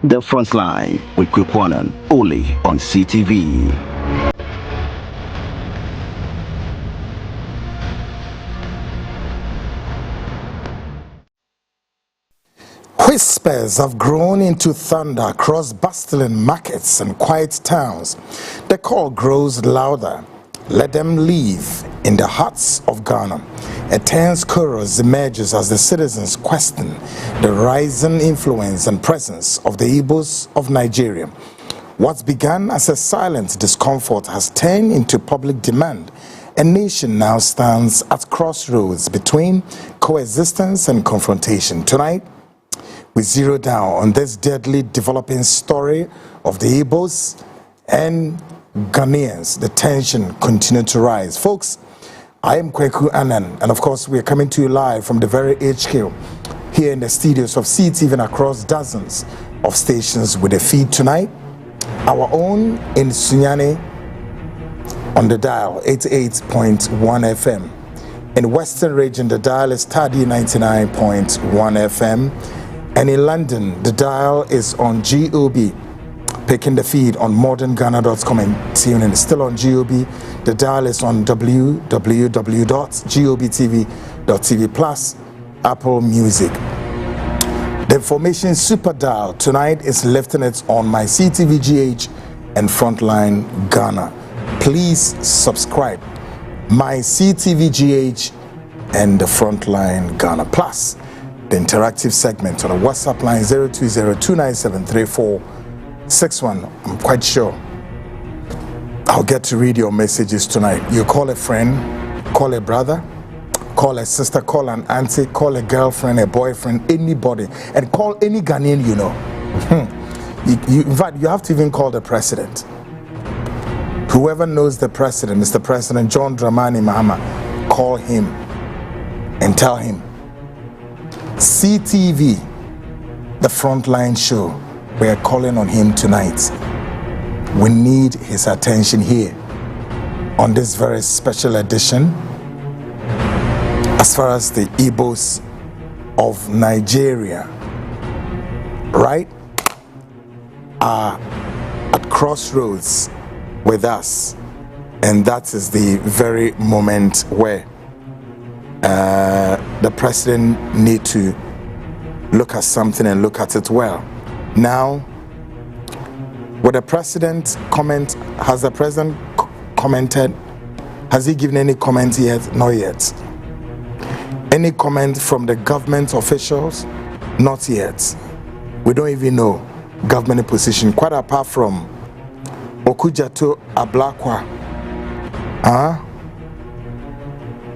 The Frontline with Kwekwanon, only on CTV. Whispers have grown into thunder across bustling markets and quiet towns. The call grows louder. Let them live in the hearts of Ghana. A tense chorus emerges as the citizens question the rising influence and presence of the Igbos of Nigeria. What began as a silent discomfort has turned into public demand. A nation now stands at crossroads between coexistence and confrontation. Tonight, we zero down on this deadly developing story of the Igbos and Ghanaians. The tension continued to rise. Folks, I am Kwekwanon, and of course we are coming to you live from the very HQ here in the studios of CTV and across dozens of stations with a feed tonight. Our own in Sunyani on the dial 88.1 FM. In Western region, the dial is Tadi 99.1 FM. And in London, the dial is on GOB, picking the feed on modernghana.com and tuning. Still on GOB, the dial is on www.gobtv.tv plus Apple Music. The information super dial tonight is lifting it on my CTVGH and Frontline Ghana. Please subscribe. My CTVGH and the Frontline Ghana Plus. The interactive segment on a WhatsApp line 020-297-3461. I'm quite sure I'll get to read your messages tonight. You call a friend, call a brother, call a sister, call an auntie, call a girlfriend, a boyfriend, anybody, and call any Ghanaian you know. In fact, you have to even call the president. Whoever knows the president, Mr. President John Dramani Mahama, call him and tell him CTV, the Frontline show, we are calling on him tonight. We need his attention here on this very special edition as far as the Igbos of Nigeria, right, are at crossroads with us. And that is the very moment where the president need to look at something and look at it well. Now, with the president comment, has the president commented? Has he given any comment yet? Not yet. Any comment from the government officials? Not yet. We don't even know government position, quite apart from Okujato Ablakwa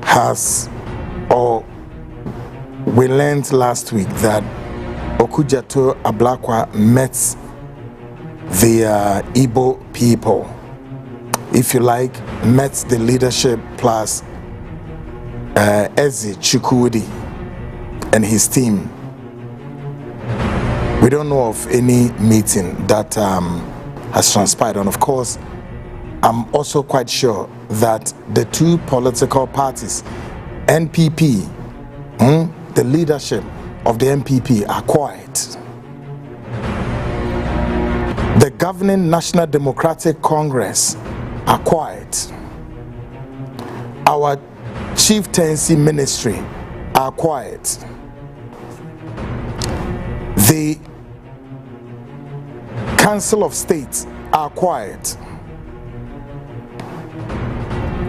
has, or we learned last week that Okujato Ablakwa met the Igbo people, if you like, met the leadership plus Eze Chukwudi and his team. We don't know of any meeting that has transpired, and of course I'm also quite sure that the two political parties, NPP, the leadership of the NPP are quiet. The governing National Democratic Congress are quiet. Our Chieftaincy ministry are quiet. The Council of State are quiet.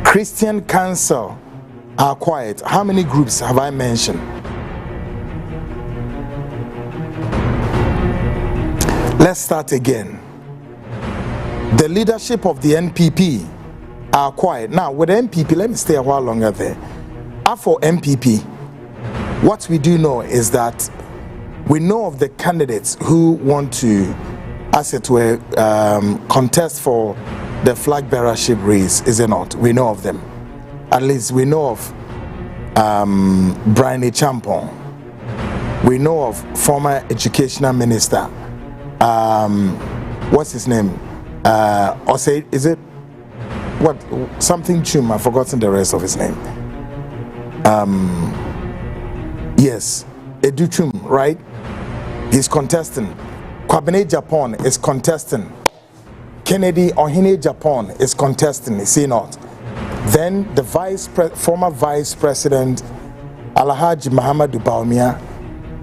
Christian Council are quiet. How many groups have I mentioned? Let's start again. The leadership of the NPP are quiet. Now, with the NPP, let me stay a while longer there. As for NPP, what we do know is that we know of the candidates who want to, as it were, contest for the flag bearership race, is it not? We know of them. At least we know of Brian Champon. We know of former educational minister, what's his name? Or say, is it what, something Chum? I've forgotten the rest of his name. Yes, Educhum, right? He's contesting. Kwabene Japan is contesting. Kennedy Ohine Japan is contesting, is he not? Then the former Vice President Alhaji Muhammadu Bawumia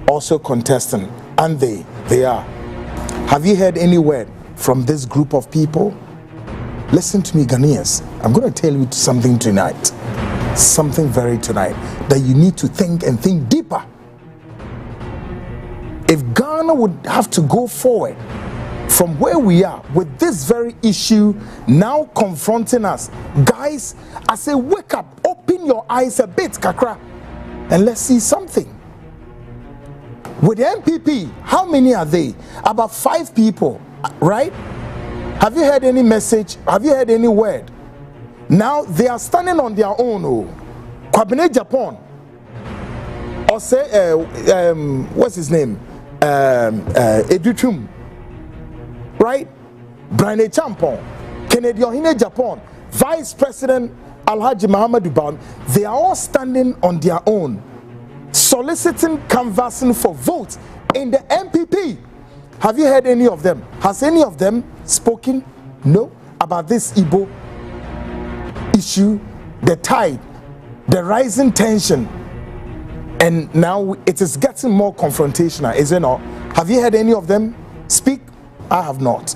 also contesting, and they are. Have you heard any word from this group of people? Listen to me, Ghanaians. I'm going to tell you something tonight, something tonight that you need to think and think deeper. If Ghana would have to go forward from where we are with this very issue now confronting us, guys, I say wake up, open your eyes a bit, Kakra, and let's see something. With the MPP, how many are they? About 5 people, right? Have you heard any message? Have you heard any word? Now they are standing on their own. Kwabene Japan, or say, what's his name? Edutum, right? Brian Champon, Kennedy Ohine Japan, Vice President Alhaji Muhammadu Bawumia, they are all standing on their own, soliciting, canvassing for votes in the MPP. Have you heard any of them? Has any of them spoken? No, about this Igbo issue, the tide, the rising tension, and now it is getting more confrontational, is it not? Have you heard any of them speak? I have not.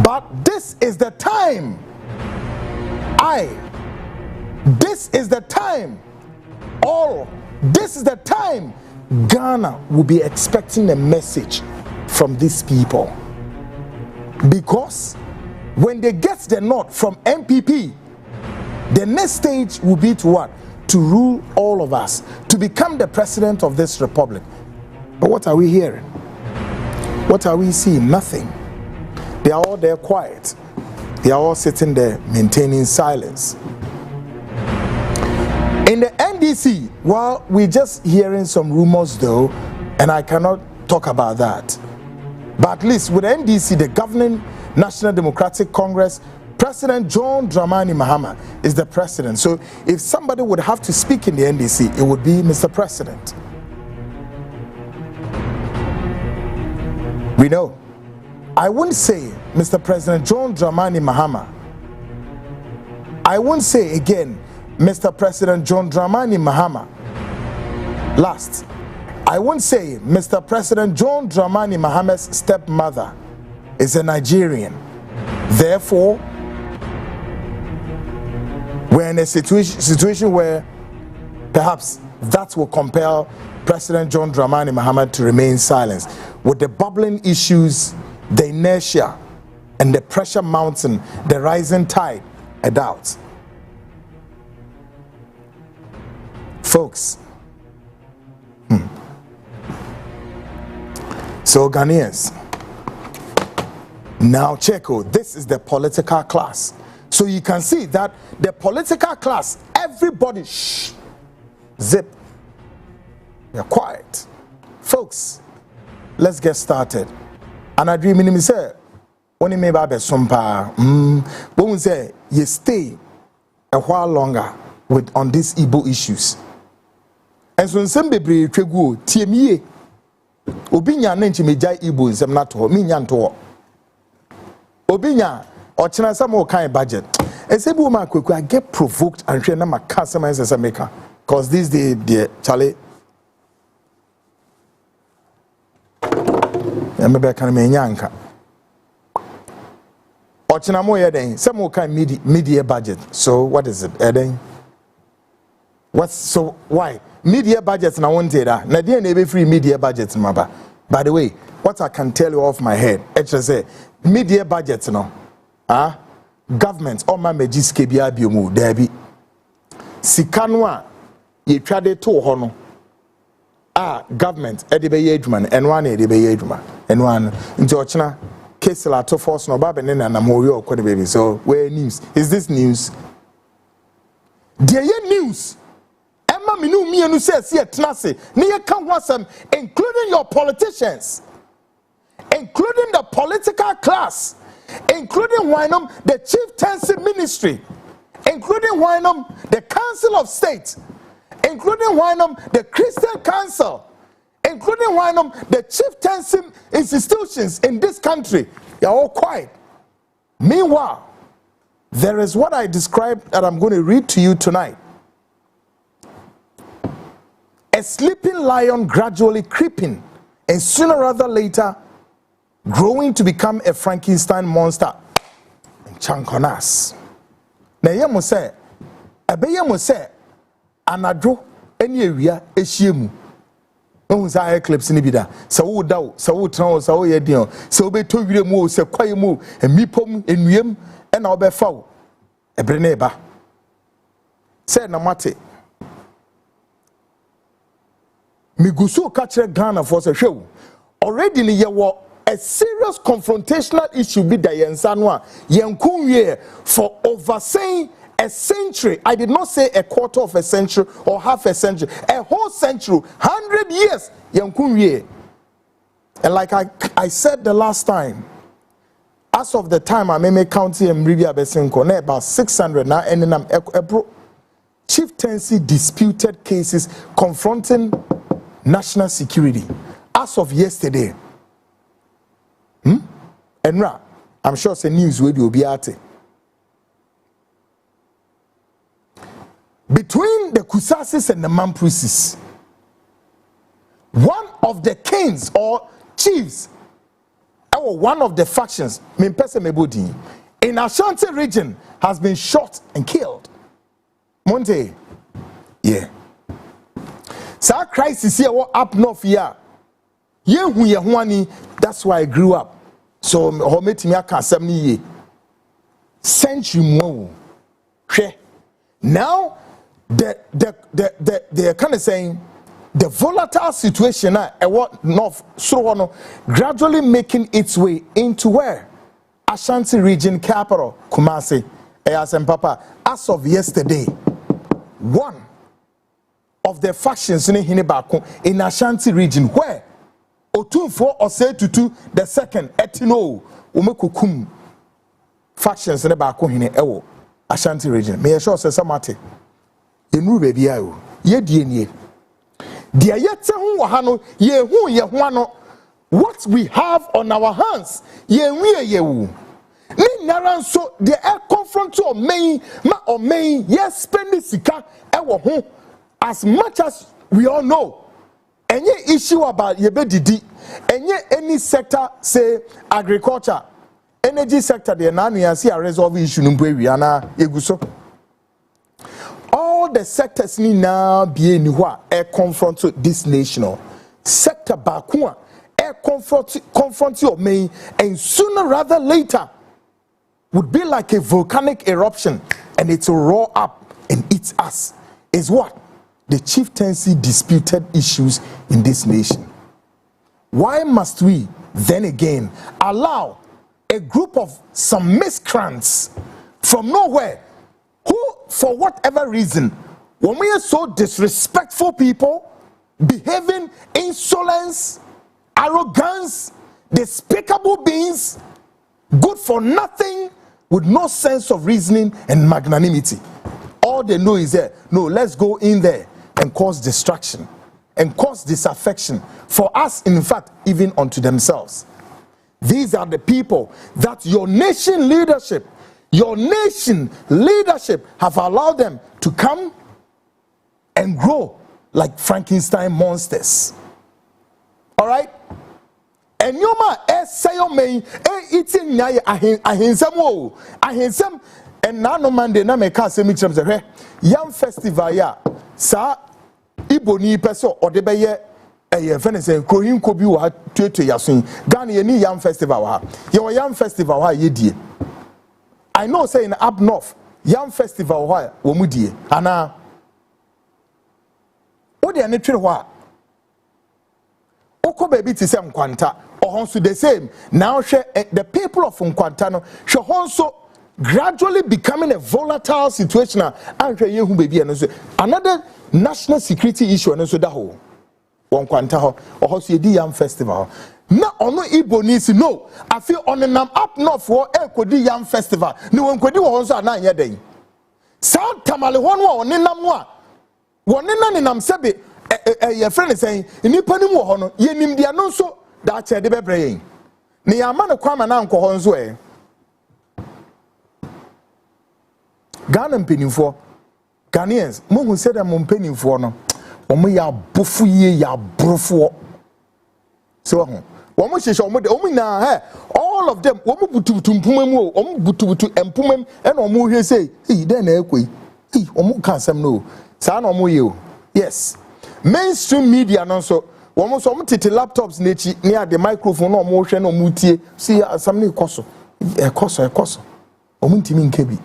But this is the time. This is the time. This is the time Ghana will be expecting a message from these people. Because when they get the nod from MPP, the next stage will be to what? To rule all of us, to become the president of this republic. But what are we hearing? What are we seeing? Nothing. They are all there quiet. They are all sitting there maintaining silence. In the NDC, well, we're just hearing some rumors though, and I cannot talk about that. But at least with the NDC, the governing National Democratic Congress, President John Dramani Mahama is the president. So if somebody would have to speak in the NDC, it would be Mr. President. We know. I wouldn't say Mr. President John Dramani Mahama. I won't say again Mr. President John Dramani Mahama. Last. I won't say Mr. President John Dramani Mahama's stepmother is a Nigerian. Therefore, we're in a situation where perhaps that will compel President John Dramani Mahama to remain silent. With the bubbling issues, the inertia, and the pressure mountain, the rising tide, I doubt. Folks, so Ghanaians, now check, this is the political class. So you can see that the political class, everybody, shh, zip, you're quiet. Folks, let's get started. And I dream in me say, when you may be sumpa, when we say you stay a while longer on these Igbo issues. And so some baby tregu TME Obinya nenchi meja Igbo nsem na to me nya nto Obinya or china some more kind budget. And say bu ma kweku I get provoked and hwe na maka semen say maker cause this the Charlie Maybe I can me nyanka or china mo yeden some more kind media budget. So what is it eden? What's so why media budgets na one that na dey na be free media budgets maba. By the way, what I can tell you off my head, actually say media budgets no government or my magiske bia biomu there be sika no a ye twade to ho no government e de be ye adwuma and one e de be ye adwuma and one nti ochina case la to force no ba be ne na mo yo okode baby. So where news is this news? There ye news including your politicians, including the political class, including the Chieftaincy ministry, including the Council of State, including the Christian Council, including one of the chieftaincy institutions in this country. They are all quiet. Meanwhile, there is what I described that I'm going to read to you tonight. A sleeping lion gradually creeping, and sooner or rather later growing to become a Frankenstein monster and chunk on us. Na yemo say, ebeyemo say, anadwo eni ewia ehyiemu. Ohun sa eclipse ni bi da. Se wo da wo, se wo tran wo, se wo ye den o, se wo beto wire mu o, se kwaye mu, emipom, enuem, e na obefa wo. Ebre na eba. Say na mate. Migusu kachre Ghana for se hwe. Already ni ye wo a serious confrontational issue be the yensanwa yenkunye for over saying a century. I did not say a quarter of a century or half a century, a whole century, 100 years yenkunye. And like I said the last time, as of the time I may county and Rivia Besenko, about 600 now, and then chieftaincy disputed cases confronting national security. As of yesterday, Enra, I'm sure it's a news will be at it. Between the Kusasis and the Mamprisis, one of the kings or chiefs, or one of the factions, in Ashanti region has been shot and killed. Monte, yeah. So crisis here up north here. That's why I grew up. So century more. Now they're kind of saying the volatile situation what north so gradually making its way into where Ashanti region capital Kumasi as of yesterday. One of the factions in Ashanti region where Otunfo or say to the second etino umekukum factions in the back in Ashanti region. May I show say samate enu baby ayo ye die dia yete hu wahano ye hu ye hwano what we have on our hands ye nwie ye wu ni nara nso the air confront to main ma o main yes spend sika e wo ho as much as we all know. Any issue about yebedidi, any sector, say agriculture, energy sector, the nanu see a resolve issue numbwe eguso. All the sectors need now be anywhere a confront to this national sector bakua a confront your main, and sooner rather later would be like a volcanic eruption, and it will roar up and eat us. Is what? The chieftaincy disputed issues in this nation. Why must we then again allow a group of some miscreants from nowhere who, for whatever reason, when we are so disrespectful people, behaving insolence, arrogance, despicable beings, good for nothing, with no sense of reasoning and magnanimity. All they know is that, no, let's go in there and cause distraction and cause disaffection for us, in fact, even unto themselves. These are the people that your nation leadership have allowed them to come and grow like Frankenstein monsters. All right? And yoma sayo me eating nyai ahinsam and nano mande na me ka semi chim se yam festival ya sa Igbo ni peso odebeye fenese krohin ko bi wa tuetu yasun Ghana ye ni yam festival ha ye yam festival ha ye die. I know say in up north yam festival ha wo mu die ana o de ne twere ho a oko baby ti se nkwanta ohonso the same now the people of nkwanta no hwe honso gradually becoming a volatile situation and hwe yehu baby no so another national security issue no so da ho won kwanta ho ohonso ye di yam festival na ono Igbo ni si no afi onenam up north for ekodi yam festival ni won kodi wo honso ana anya den sound tamale ho no onenam no a wonena nenam sebe your friend is saying, in your penny more, ye nim the anonso, that's a debe brain. Ni a man of Kwama and Uncle Honsway. Ghana penny for Ghanaians, Mum said I'm penny for no. Omo ya bufu ye ya brofo. So omo she omo de omo na all of them omo butu tumpumem o omo butu empumem e na omo hwe say hey den na ekoi hey omo ka asem no sa na omo ye o. Yes, mainstream media no so omo so omo tete laptops na echi near the microphone na omo hwe na omo tie see asem na ekoso omo ntimi nkebi.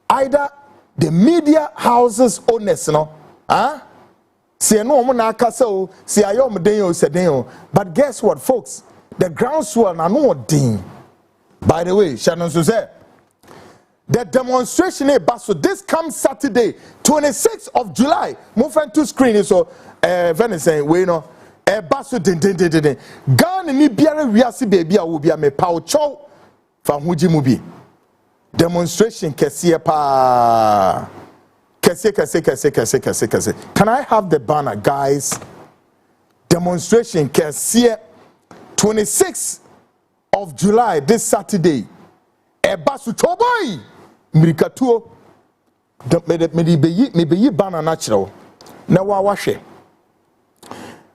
Either the media houses owners no say no woman akasa say ayom den o se den o. But guess what, folks? The groundswell na no din. By the way, Shannon so say the demonstration so this comes Saturday, 26th of July. Move to screen so Venice we no baso den. Ghana ni biara wiase baby a wo bia me paw chow fa hoji mu bi. Demonstration kesiye pa. Kese. Can I have the banner, guys? Demonstration kesiye 26th of July, this Saturday. Basu choboy mirikatuo. Me be banner natural. Na wa washe.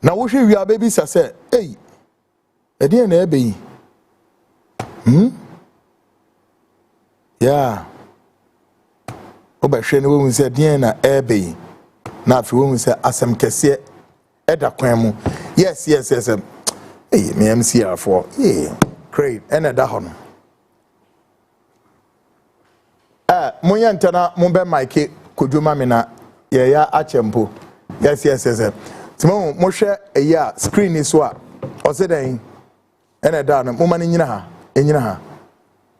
Na wo hwe wi baby say, hey. E dey na ebe yi. Yeah. Obahwe no we say den na ebe na afi we say asem kese eda kwan mu. Yes. Hey, me MCR for. Yeah. Great. Ena da ho no. Monya ntana mo be Mike kodwoma me na ye ya achempo. Yes. Timo mo hwe eya screen is so a o se den ena da no mo ma nyina ha.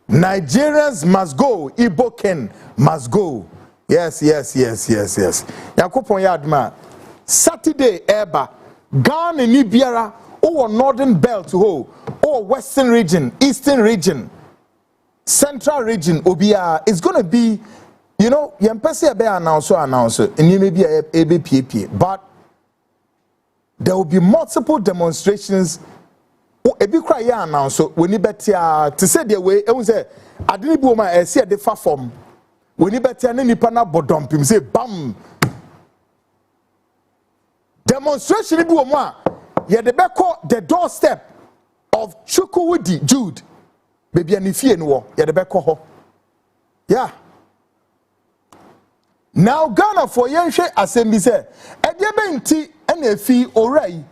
Nigerians must go. Igbo Ken must go. Yes. Yakupon yadma. Saturday eba. Ghana ni biara. Or northern belt ho. Or western region, eastern region, central region. Obia. It's gonna be, you know, yempesi be announce. And you may be a BPP. But there will be multiple demonstrations. Ebi cry ya now so when you betia to say the way e won say adini bi o ma e see the fa form when you betia na nipa na bodompim say bam demonstration bi o mo a ye de beko the doorstep of Chukwudi Jude baby ani fie no wo ye de beko ho. Yeah, now Ghana for yenhwe assembly say e de be nti na efi orai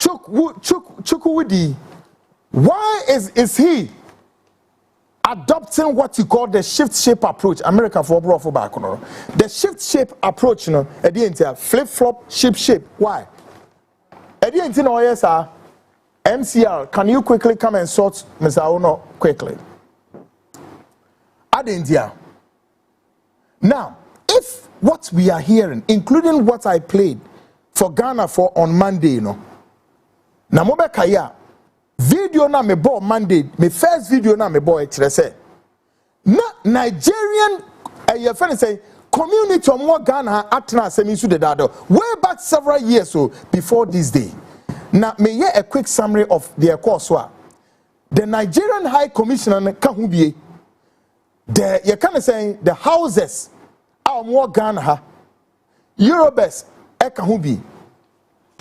Chukwudi, why is he adopting what you call the shift shape approach? America for back on the shift shape approach, you know, at the end flip flop shape. Why? At the end, yes, sir. MCR, can you quickly come and sort Mr. Ono quickly? At the end, now, if what we are hearing, including what I played for Ghana for on Monday, you know. Na mo be kaya video na me bo Monday me first video na me bo e kire say na Nigerian your friend say community of Ghana atna asemi su de dado way back several years so before this day. Na me hear a quick summary of their course wa the Nigerian High Commissioner ka hu bie the you can say the houses a mo Ghana ha Eurobus e ka hu bi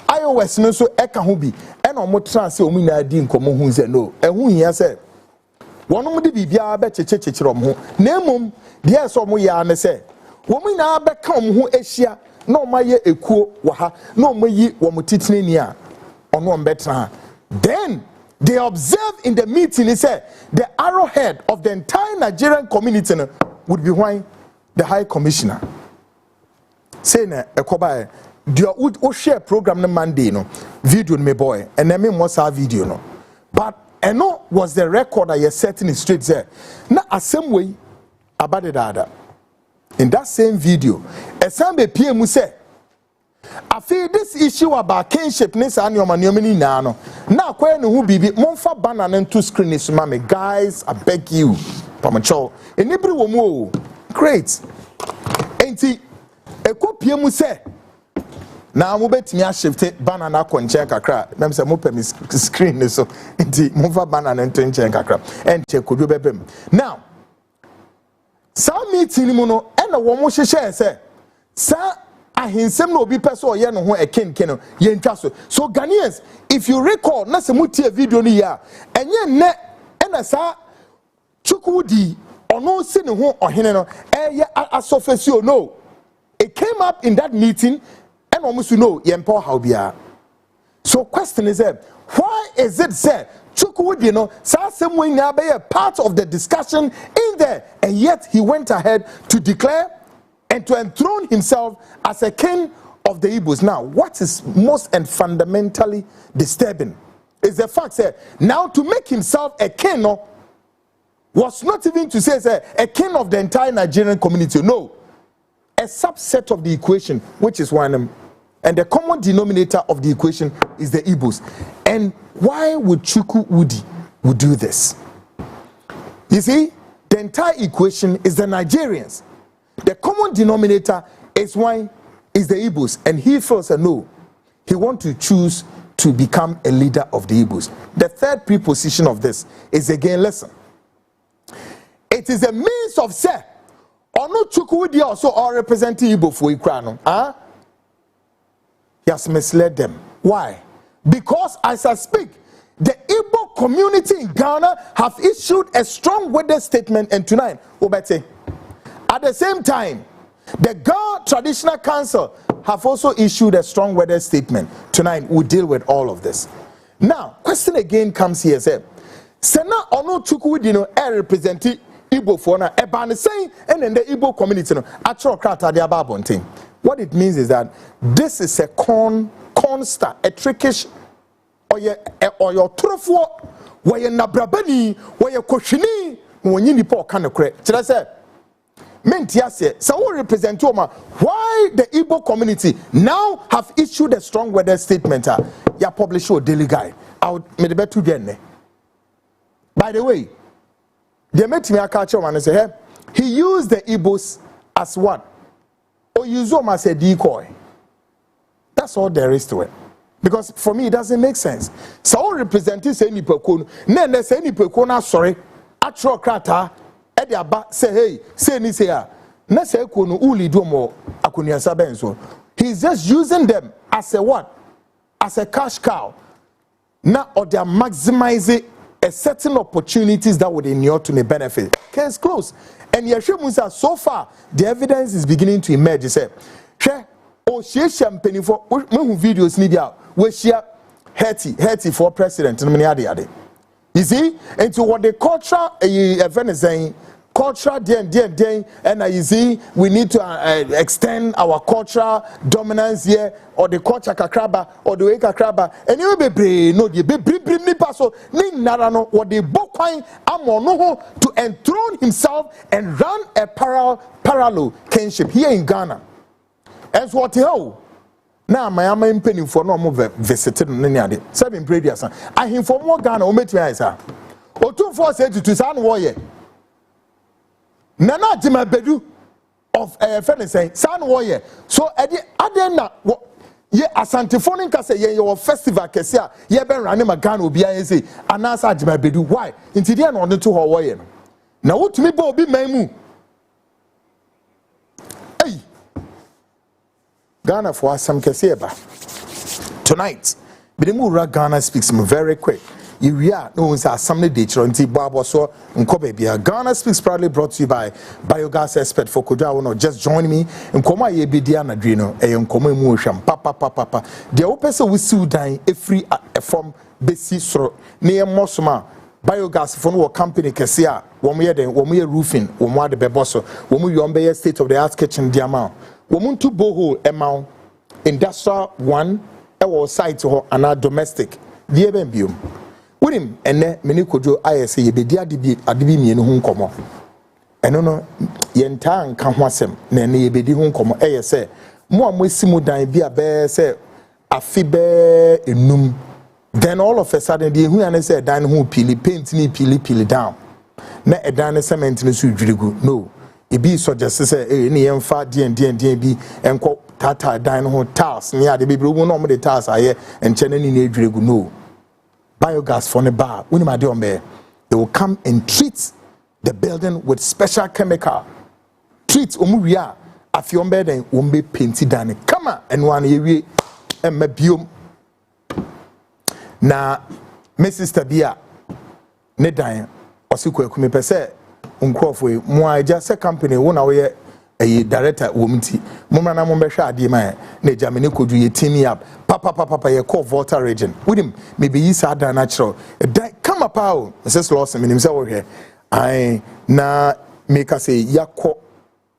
iOS no so eka ho bi e na omo trans omu na adi nkomo hu ze no ehu hia se wonom de bibia be chechechechero mo na emom de so omo ya ne se womu na be ka omo ho ehia na omaye ekuo wa ha na omayi wo mo titinani a ono ombetra. Then they observe in the meeting, he said the arrowhead of the entire Nigerian community would be why the High Commissioner say na ekoba do you share program na Monday no video me boy and then me must have video no but no was the record that you're setting straight there na same way about the data in that same video a some be PM say I feel this issue about kinship ni sa anyoma ni na no na akwa no hu bibi monfa banner na to screen is mama guys I beg you pamacho enibri wo mu great enti copy mu say now mo betimi a shift banner na konche kakra dem say mo pem screen so nti mo fa banner na ntenche kakra enche kodu bebem now some meeting mu no e na wo mo hyehyɛ say sa ahinsem na obi pese oye no ho ekenken no ye ntwa so Ghanaians, if you recall na se mutie video no ya enye ne na sa chukwudi ono si ne ho ohene no eye asofesio no, it came up in that meeting and almost know yempo how bia. So question is why is it said chukwudi no sa semwe na be a part of the discussion in there, and yet he went ahead to declare and to enthrone himself as a king of the Igbos. Now, what is most and fundamentally disturbing is the fact that now to make himself a king was not even to say a king of the entire Nigerian community. No, a subset of the equation, which is one, and the common denominator of the equation is the Igbos. And why would Chukwudi would do this? You see, the entire equation is the Nigerians. The common denominator is why is the Igbos, and he feels no, he wants to choose to become a leader of the Igbos. The third preposition of this is again, listen, it is a means of say ono Chukwudi also all representing Igbo for Ikrano. He has misled them. Why? Because as I speak, the Igbo community in Ghana have issued a strong worded statement, and tonight, Obete. At the same time, the Ghana Traditional Council have also issued a strong worded statement. Tonight, we'll deal with all of this. Now, question again comes here. Sena ono Chukwudi no represent Igbo for na eba saying and in the Igbo community no actual krata de ababonten. What it means is that this is a constar, a trickish or your trufo, where your nabrabani, where your koshini, when you nipo kind of correct. So I said, Mentiase, so who represent why the Igbo community now have issued a strong worded statement. Ya publish your daily guide. I would make the bet to By the way, they met me a culture and say, hey, he used the Igbos as what? Or use them as a decoy. That's all there is to it. Because for me, it doesn't make sense. So all representing say ni pekon, then say ni pekon sorry, actual krata. Say hey, say ni say na say kono uli do mo akunia sabenso. He's just using them as a what? As a cash cow. Now or they are maximizing a certain opportunities that would inure to the benefit. Case close. And Yeshua so far the evidence is beginning to emerge. He said, "She o she champagne for videos ni dia we share 30 for president no many ade. You see, into what the culture event is saying, cultural den, and you see, we need to extend our cultural dominance here, or the culture kakraba, or the way kakraba, and you be no, you be ni paso, ni narano, what the bokwine amono to enthrone himself and run a parallel kinship here in Ghana. As what hell. Now my am penny for no more visited nanyade. 7 previous. I inform more Ghana o met me isa. O 248 to san warrior. Nana Jima Bedu of friend say san warrior. So adena ye asantifoni ka say ye your festival kesia ye ben rane ma Ghana obi an say anasa Jima Bedu. Why? Inti dia no to ho warrior. Na wotumi ba obi manmu. Ghana for some keseba. Tonight, Bidimura Ghana speaks very quick. You are no one's assembly date on T-Babo so Nkobebia. Ghana speaks proudly brought to you by biogas expert for Koda. Just join me in Koma ye Bidiana Drino, a Nkoma motion, papa. The opesa we sue dying a free form basi so near Mosma. Biogas for no company Kessia, one year roofing, one the bebosso, one we state of the art kitchen diamond. Womuntu boho amount industrial one our site or an domestic dear bium with him and then many could do ISA ye be dear adibi in home como and no yentan can wasem nene be di home como say more simu dan be a bear say a fibe enum then all of a sudden the who and say dan who pili paint ni pili down na a dan cement ni su no Ebi suggest say any emfa dien bi enko tata dan ho tiles ne ade bebre wo no mo de tiles aye enche ni na edwiregu no biogas for ne bar woni ma de ombe they will come and treat the building with special chemical treat omuwia afiombe den wombe painti dan kama enwa na yewie emma biom na me sister bia ne dan osikwaku me pese uncrofwe mo aja se company wo na wo ye director wo mti mo na mo behwe ade man na Germany kodu ye team up papa ye call Volta region with him maybe yi sa dan natural come up out Mrs. Lawson minim se wo hwe ai na make us say yakọ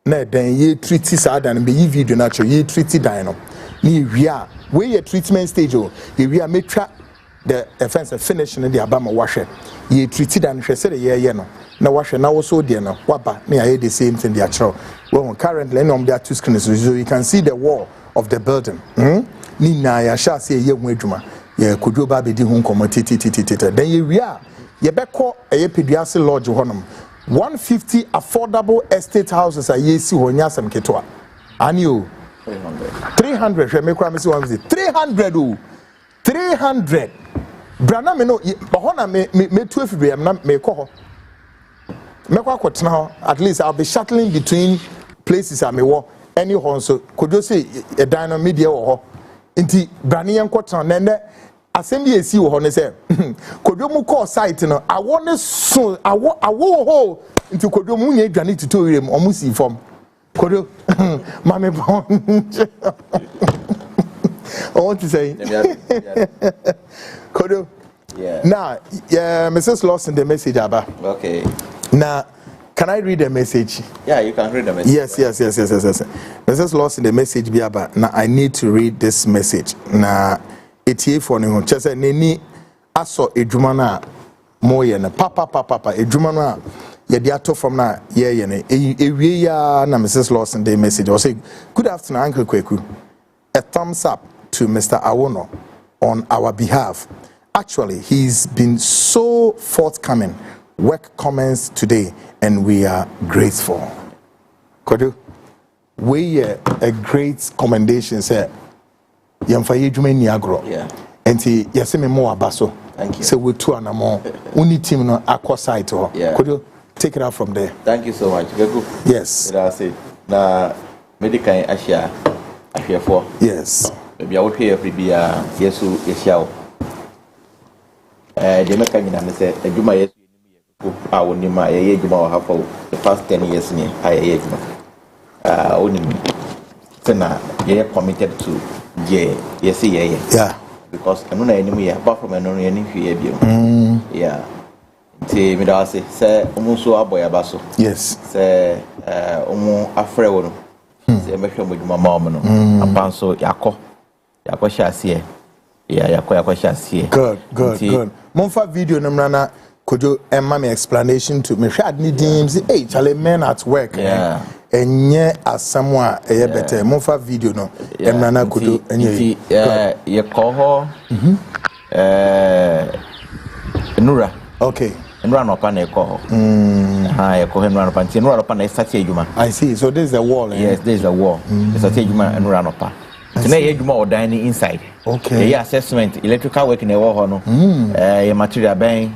na dan ye treat sa dan be yi video natural ye treat dan no ni wia we ye treatment stage o ye wia metwa the offense finish in the abama washer ye treated and she said ye no na washer na also there no waba na ye the same thing the actual well currently no there two screens so you can see the wall of the building ni na ya sha say ye hu adwuma ye kodu ba be di hu nkomo titi then ye wia ye beko ye peduase lodge honom 150 affordable estate houses are ye si ho nyasem ketwa ani o 300 she me kwa me si 300 o 300 Brana me no bahona me 12 am na me ko ho me kwa kwotena ho at least I'll be shuttling between places I me wo any ho so kodo say e dan no media wo ho nti brane yen kwotena na ne asem bi esi wo ho ne say kodo mu call site no awo ne so awo ho nti kodo mu nya dwane tutorial mu omu si form kodo mame bon I want to say Kodo. Yeah. Now, Mrs. Lawson, the message Abba. Okay. Now, can I read the message? Yeah, you can read the message. Yes. Mrs. Lawson, the message be Abba. Now, I need to read this message. Now, it's here for you. Just say, Nini, aso ejumana moye na papa ejumana ye diato from na ye ne ewie ya na Mrs. Lawson the message. I say, good afternoon, Uncle Kweku. A thumbs up to Mr. Awono on our behalf. Actually, he's been so forthcoming. Work comments today, and we are grateful. Kodu, we a great commendation, sir. Yamfaye Jume Niagro. Yeah. And he yaseme mo abaso. Thank you. So we two and more. Uni team no aqua site. Yeah. Could you take it out from there? Thank you so much. Yes. That's it. Na medical Asia for. Yes. Maybe I would hear every be yesu yesiao. The American na me say eduma yesu ni a woni ma ye eduma wa for the past 10 years ni aye eduma. Oni tena ye committed to yes ye. Yeah. Because anu na enimu ye apart from anu ye ni hwe bi. Yeah. Nti me da say omo so aboya ba so. Yes. Say omo afre wo no. Say me hwe mo eduma ma omo no. Apanso yakọ shasiye. Yeah, yakọ shasiye. Good. Monfa video no mrana kojo emma me explanation to me hwad ni dim say hey chale men at work. Yeah. Enye asamwa eye better. Monfa video no emrana kojo enye. Ye call ho. Nura. Okay. Nura no pa na call ho. Ye call Nura no pa. Nura no pa na start ejuma. I see. So this is the wall. Yes, this is the wall. Start ejuma Nura no pa. Today ejuma or dining inside. Okay. Yeah, assessment, electrical work in the wall no. Your material bang.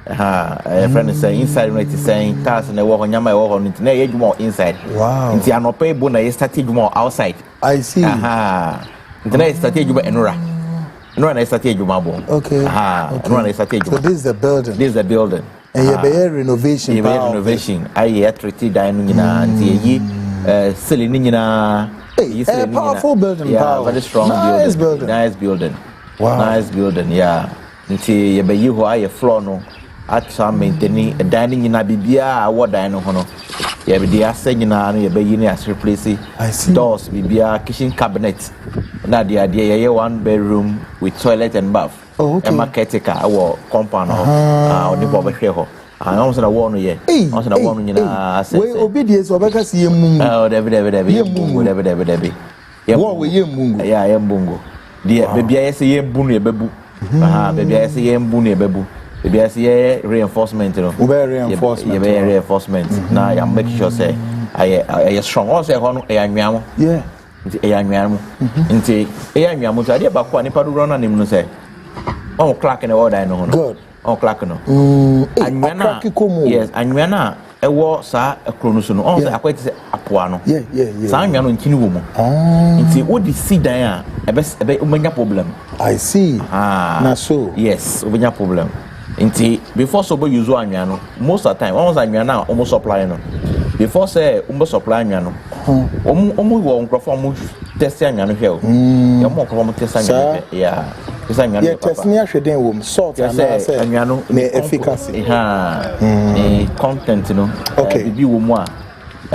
Friend is saying inside when it is saying cars in the wall nyama wall no. Today ejuma inside. Wow. Nti anope bo na start ejuma outside. I see. Today start ejuma Nura. Nura na start ejuma bo. Okay. Nura na start ejuma. So this is the building. This is the building. And you be renovation. You be renovation. I treated dine nyina nti yi ceiling nyina. Hey, a powerful building. Yeah, very strong building. Nice building. Wow. Nice building, yeah. Nti ye be yi ho aye floor no atra maintain a dining nyina bibia a wo dan no ho no. Ye be dia asa nyina no ye be yi ne as replace doors bibia kitchen cabinet. Na dia ye one bedroom with toilet and bath. Oh, okay. E marketica our compound ho. Oni bo be hwe ho. I almost na one year. Also na one nyina ase. We obedience obeka si yemungu. Debi. Debi. What we yemungu? Yeah, yembungu. Dia baby I say yembunu ye bebu. Baby I say yembunu ye bebu. Maybe I see reinforcement, you know. Reinforcement. Reinforcement. Now I make sure say I strong. Also, I am yam. Yeah. I am yam. Into I am yam. I did back when I put run on him. No say. Oh, clock in the order. I know. Good. Oh, clock no. And yes, and when I was a chronoson. Oh, I quite say a puano. Yeah. Sang yan on Kinumo. Into what the see there? A best a problem. I see. Na so. Yes, over problem. Inti before so use annuano most of the time almost annuana almost supply no before say almost supply annuano omu perform test annuano here you more perform test annuano yeah test annuano yeah test ni ahweden wo salt and say annuano na efficacy the content no bi wo mu a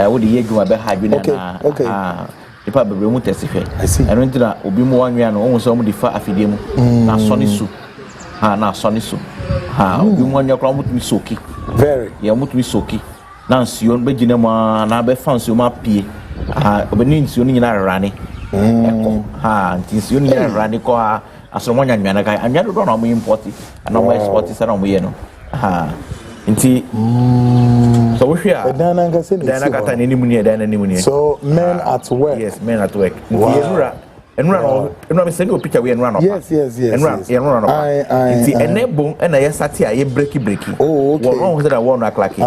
wo de yedwuma be ha dwena na ipa bebre mu test hwe eno ntina obi mu annuano wo so mu difa afidie mu na soni su na soni su you want your crowd to be soaky. Very. You want to be soaky. Nancy, you be jinema na be fancy you ma pie. Obenin you ni na rani. Ntis you ni na rani ko asomo nya nwana kai. Anya do na mo import and na export is na mo ye no. Nti so we here. Dana kata ni mu ni dana ni mu ni. So men at work. Yes, men at work. Nti enura me send you picture we enura no. Yes. Enura no. Nti enable na ye sati a ye breaky. Oh, okay. One that one clacky.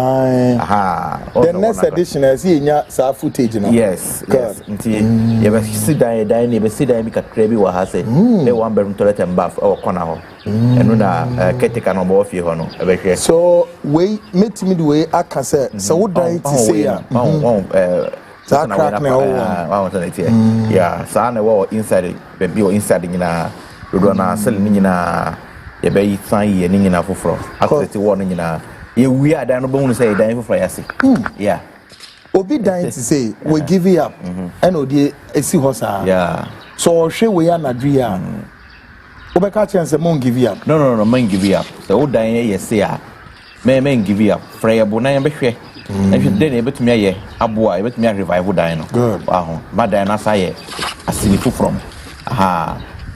The next edition is nya sa footage no. Yes. Nti ye be sit down ye be sit down bi kakra bi wa ha say. E one bedroom toilet and bath or corner ho. Enu na keteka no bo fie ho no e be hwe. So we meet me the way aka say so wo dan ti say ya. Yeah, so na we inside baby or inside nyina do na sell nyina ye be fan ye nyina foforo activity wo nyina ye wi adan no bo say dan foforo yase yeah obi dan ti say we give it up and odi esi ho sa yeah so hwe we anadru ya obeka chance mon give it up no man give it up so dan ye say a men give it up frey bo na ye be hwe if you then able to me ye aboa able to me revival dan no good ma dan na say asinifu from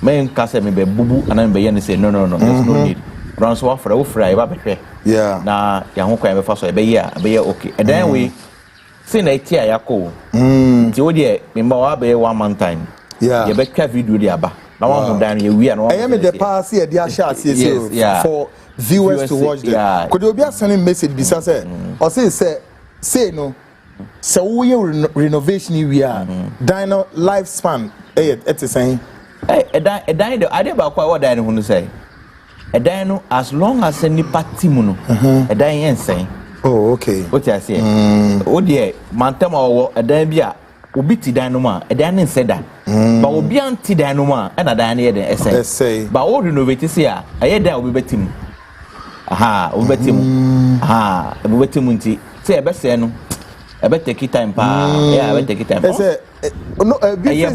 men ka say me be bubu and be ye say no there's no need run so afra wo fra e ba be hwe yeah na ya ho kwa be fa so be ye okay and then we see na etia yakọ nti wo de me ma wa be 1 month time yeah ye be twa video de aba na wa ho dan ye wi na wa I am the pass here dia share for viewers to watch them. Could you be sending message bisa say or say no so we renovation we are dino lifespan it is saying dan de ade ba kwa dan hu no say dan no as long as any party mu no dan yen say oh okay what you say o de mantama wo dan bi a obi ti dan no ma dan ne seda ba obi anti dan no ma na dan ne ye say ba o renovate say a aye dan obi betim obi betim nti say ebe say no ebe take time pa yeah ebe take time say no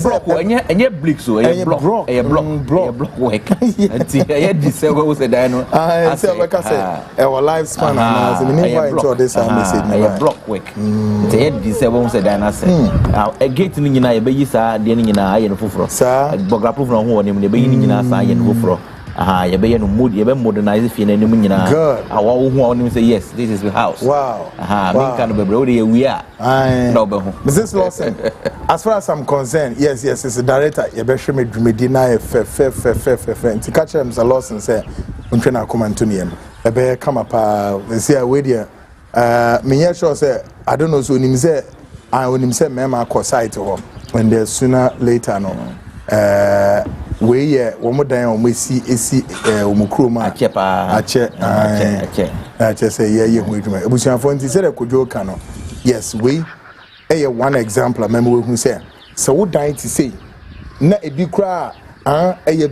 block enye brick so block work nti aye di say we say dan no I say we ka say our lifespan na say me never enjoy this message na block work nti aye di say we say dan na say a gate ni nyina ye be yi sa de ni nyina aye no foforo bogra proof na ho ne me be yi ni nyina sa aye no foforo you be no mood you be modernize fie na nim nyina awa wo hu onim say yes this is the house wow me kan be bro dey we are no be hu Mrs. Lawson as far as I'm concerned yes it's a director you be hwe me dwumedi na fe nti catch Mr. Lawson say untwe na come Antonium e be come pa say we there me here sure say I don't know so onim say mema akọ site ho when there sooner later no we ye wo modan o mesi esi o mukroma ache say ye hu edwuma ebusuafo nti say kodwo ka no yes we one example memo we hu say so wo dan ti say na ebi kra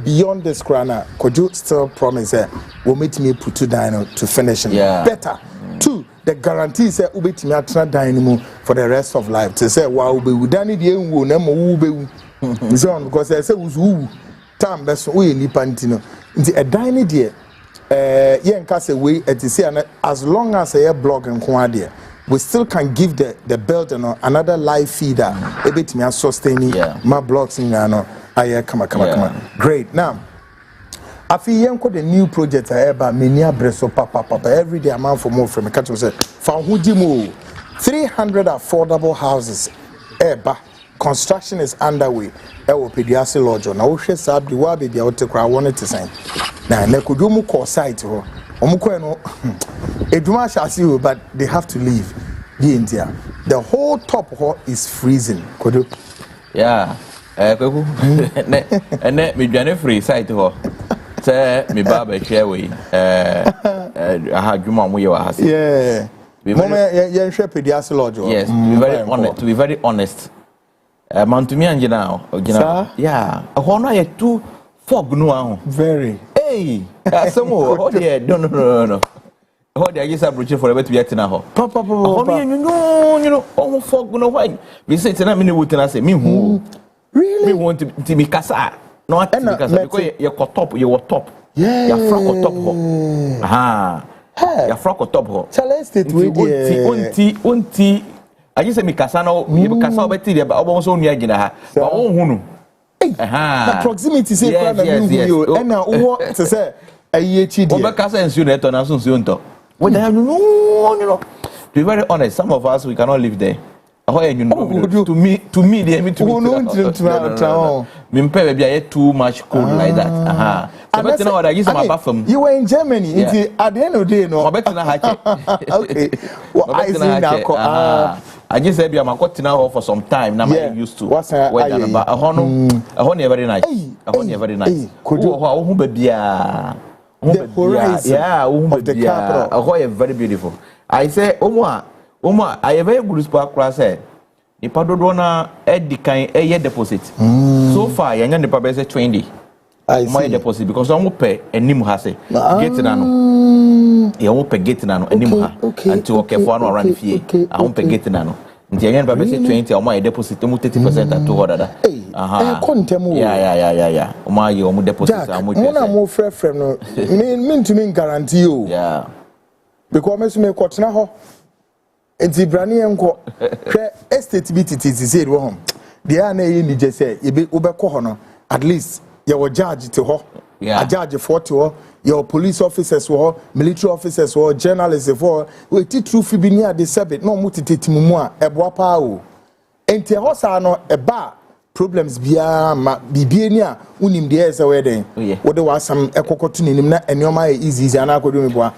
beyond this kra na kodwo still promise we meet me put to dan to finish better two the guarantee say ubetimi atena dan mu for the rest of life to say wa ubewu dan de enwo na mo ubewu so because I say uzu time beso we nipa ntino nti edan ne de ye nka say we say as long as a blog nko ade we still can give the builder another live feeder ebetimi a sustaining my blogs in no aye kama great now Afi yenko the new project eba many abreso papa every day amount for more from catch say fa hudimu 300 affordable houses eba construction is underway ewo pediase lodge na wo hwe sabdi wa be bia wote kra won it sign na na kodumu ko site ho omukọ no eduma shasi o but they have to leave the India the whole top ho is freezing kodu yeah kweku ne me dwane free site ho say me baba share we aha dwuma mo ye wa hase yeah mama ye hwe pediase lodge ho yes to be very honest Mountumi Angina, yeah, a honor yet two fog no aho. Very. Hey, some more. Oh, yeah, no. Oh, there is a bridge for a bit to get in a hole. Papa, you know, oh, fog no wine. We say, and I mean, what I say, me who really want to be Casa. Not because you're top, you were top. Yeah, you're frock or top. Aha, you're frock or top. Celeste, unti. I just say me kasano, me kasano beti de ba obo so nua gina ha. Ba won hunu. The proximity say crime you and now what to say ayechi de. Oba kasa ensu na to na so nsu nto. We dey no. To be very honest, some of us we cannot live there. To me they me to me mpe be too much cold like that. Aha. So you know what I use my bathroom. You were in Germany. At the end of the day no. Okay. Well, I see now. I just said I'm got now for some time. Now I'm used to. What's a honey very nice. A honey very nice. Oh, baby. The horizon. Yeah, of the capital. A honey very beautiful. I say, Oma, I have a very good spot class. The Padona Edican a deposit. So far, young and the Papa said 20. My deposit because I won't pay a nimu hase. Get nano. You won't pay get nano a nimu until okay for no run fee. I won't pay get nano. The young Papa said 20 or my deposit to 30% and 200. Yeah. My you deposit. I'm more fair from mean to mean guarantee you. Yeah. Because me quote now. Enti brani enko hwe estate BTT say wo hom de a na ye ni je say ye be obekọ ho no at least ye wo judge to ho a judge 40 ho your police officers ho military officers ho journalists ho we ti truth bi ni ade sebit no mo titetimu mu a eboa pa o enti ho sa no eba problems bia ma bibie ni a unim de ese we den wo de wasam ekokoto ninim na enioma easy ana akodo me boa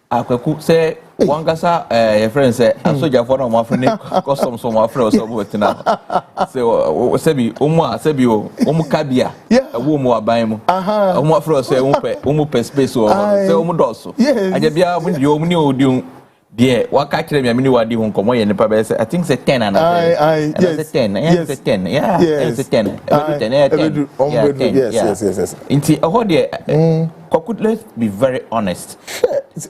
akwaku say one gasa your friend say asoja for no my friend custom so my friend so wetina say sebi sebi o kabia wo mu aban mu o friend say o pe space o say o doso aja bia mu di o mu ni odi de waka kire me amini wadi hu nkomo ye nipa be say I think say 10 and yes 10 yes 10 yeah it's 10 yes inti ho de let's be very honest.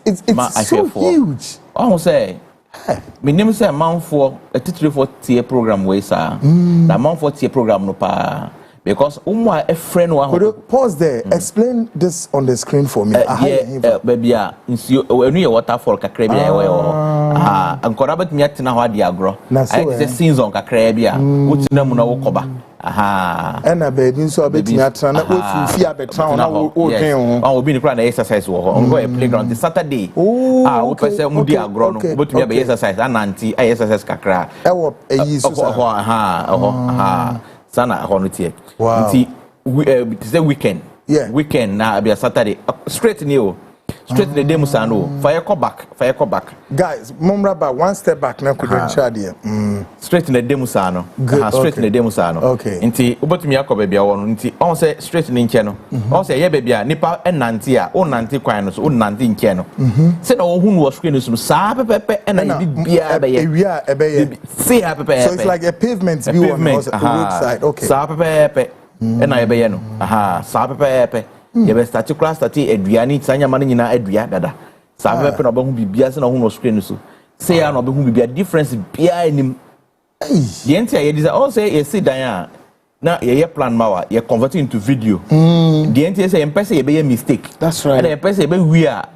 It's so huge. I will say, my name is a man for a title for tier program. Way, sir. The man for tier program no pa because a friend who pause there. Explain this on the screen for me. Baby, when you waterfall, Kakrabia, and corrobate me at now, diagro. I say scenes on Kakrabia, which no Munawokoba. Aha. And a baby, so a bit natural. Fear betrown. I will be in the exercise or on going playground this Saturday. Oh, I say Mudia grown, but we have exercise and auntie, I exercise Kakra. Sana honity. Wow. It's a weekend. Yeah. Weekend now be a Saturday. Straight in you. Straight in the Demusano. Fire call back. Guys, Mumraba, one step back now could here. Straight in the Demusano. Straight in the Demusano. Okay. Inti ubotumi yako baby awon nti on say straight in nche on say ye baby nipa enante a on nante kwan no so on nante nche no. Say na ohun wo screen so sa pepepe na ye bia be ye. Ewia ebe ye. See pepepe. So it's like a pavement be on the roadside. Okay. Sa pepepe. Na ye be ye no. Sa pepepe. You be start aduani sanya mane nyina adua dada sa be pe no be hu bibia se na hu no screen so say ya no be hu bibia difference bia anim the entire ye say all say you sit down na ye plan mawa ye convert into video the entire say empese ye be mistake that's right and empese ye be we a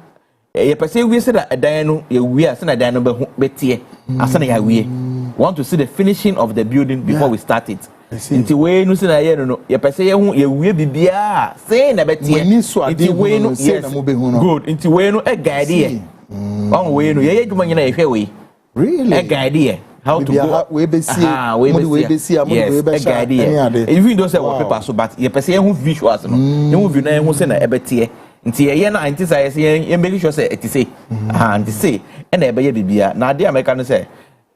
ye pese we say that dan no ye we a say na dan no be hu be tie asa na ya we want to see the finishing of the building before we start it Inti we no se na ye no ye pese ye hu ye wie bibia say na betie inti we no say na mo be hu no good inti we no e guide ye on we no ye adwuma nyina ye hwe we really e guide ye how to go we be see we be see we be guide ye even though say paper so but ye pese ye hu visuals no ye hu view na ye hu say na e betie nti ye na anti say ye make sure say eti say anti say e na e be ye bibia na ade America no say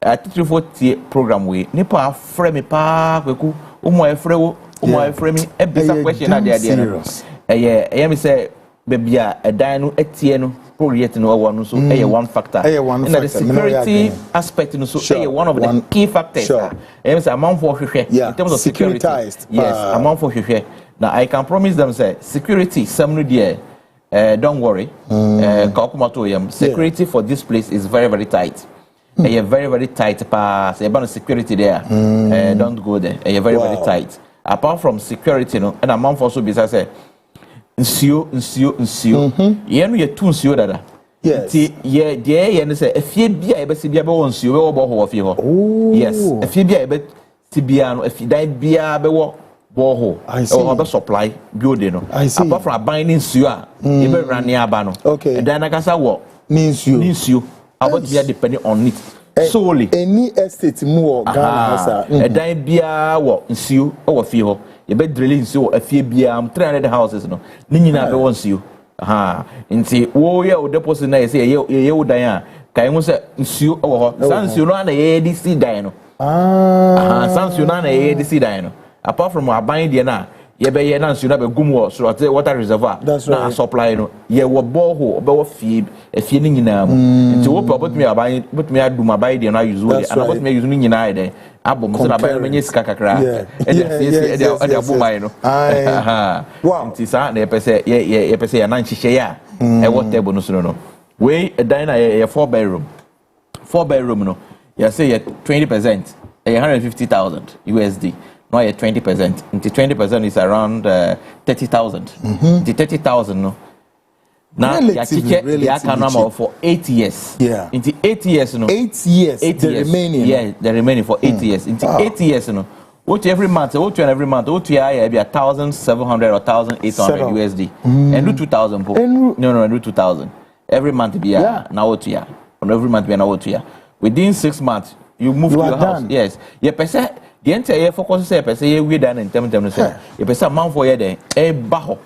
340 program we nipa afre me pa kweku umo afre wo umo afre me e bisa question na dia no eye me say bebia edan no etie no project no wo no so eye one factor and the security aspect no so eye one of the key factors eye me say amount for hwehwe in terms of security yes amount for hwehwe now I can promise them say security some no there don't worry security for this place is very very tight. You're very, very tight pass. You're about security there. Don't go there. You're very, very tight. Apart from security, no, and a month also because I say, nsio. You know you're too nsio dada. Yes. Yeah, there you say if you be able to be able to nsio, we will borrow of you. Yes. If you be able to be if you die be able borrow or supply building. No. I see. Apart from binding nsio, you be run near bano. Okay. And then I can say what nsio. About we are depending on it solely. Any estate more Ghana has a dime bia what nsio or feel you bet drilling so a few bia 300 houses no nina be wants you nti wo ye o deposit na say ye wo dan a kai mo say nsio or sansio no na ye di si dan no sansio na ye di si dan no apart from aban dia na ye be ye na nsio na be gum wo so water reservoir na supply no ye wo borehole be wo fie efie ni nyina mu nti wo pọ botumi aban botumi adum aban de na use wo and botumi use ni nyina de abom so na aban menye sika kakra e de abo mai no nti sa na ye pese ye pese ya na nhihye ya e wo table no so no we dan na ye 4 bedroom no you say ye 20% 150,000 USD no ye 20% nti 20% is around 30,000 the 30,000 no now they are number for 8 years. Yeah. Into 8 years, no. 8 years. Remaining. Yeah, the remaining for 8 years. Into 8 years, no. What every month? What every month? What you are be 1,700 or 1,800 USD. And do 2,000. No, do 2,000 every month. Be now what you are. On every month be now what you are. Within 6 months, you move to your house. Yes. Yeah, person. The entire focus say person we done in terms of say. You person month for you there. Baho.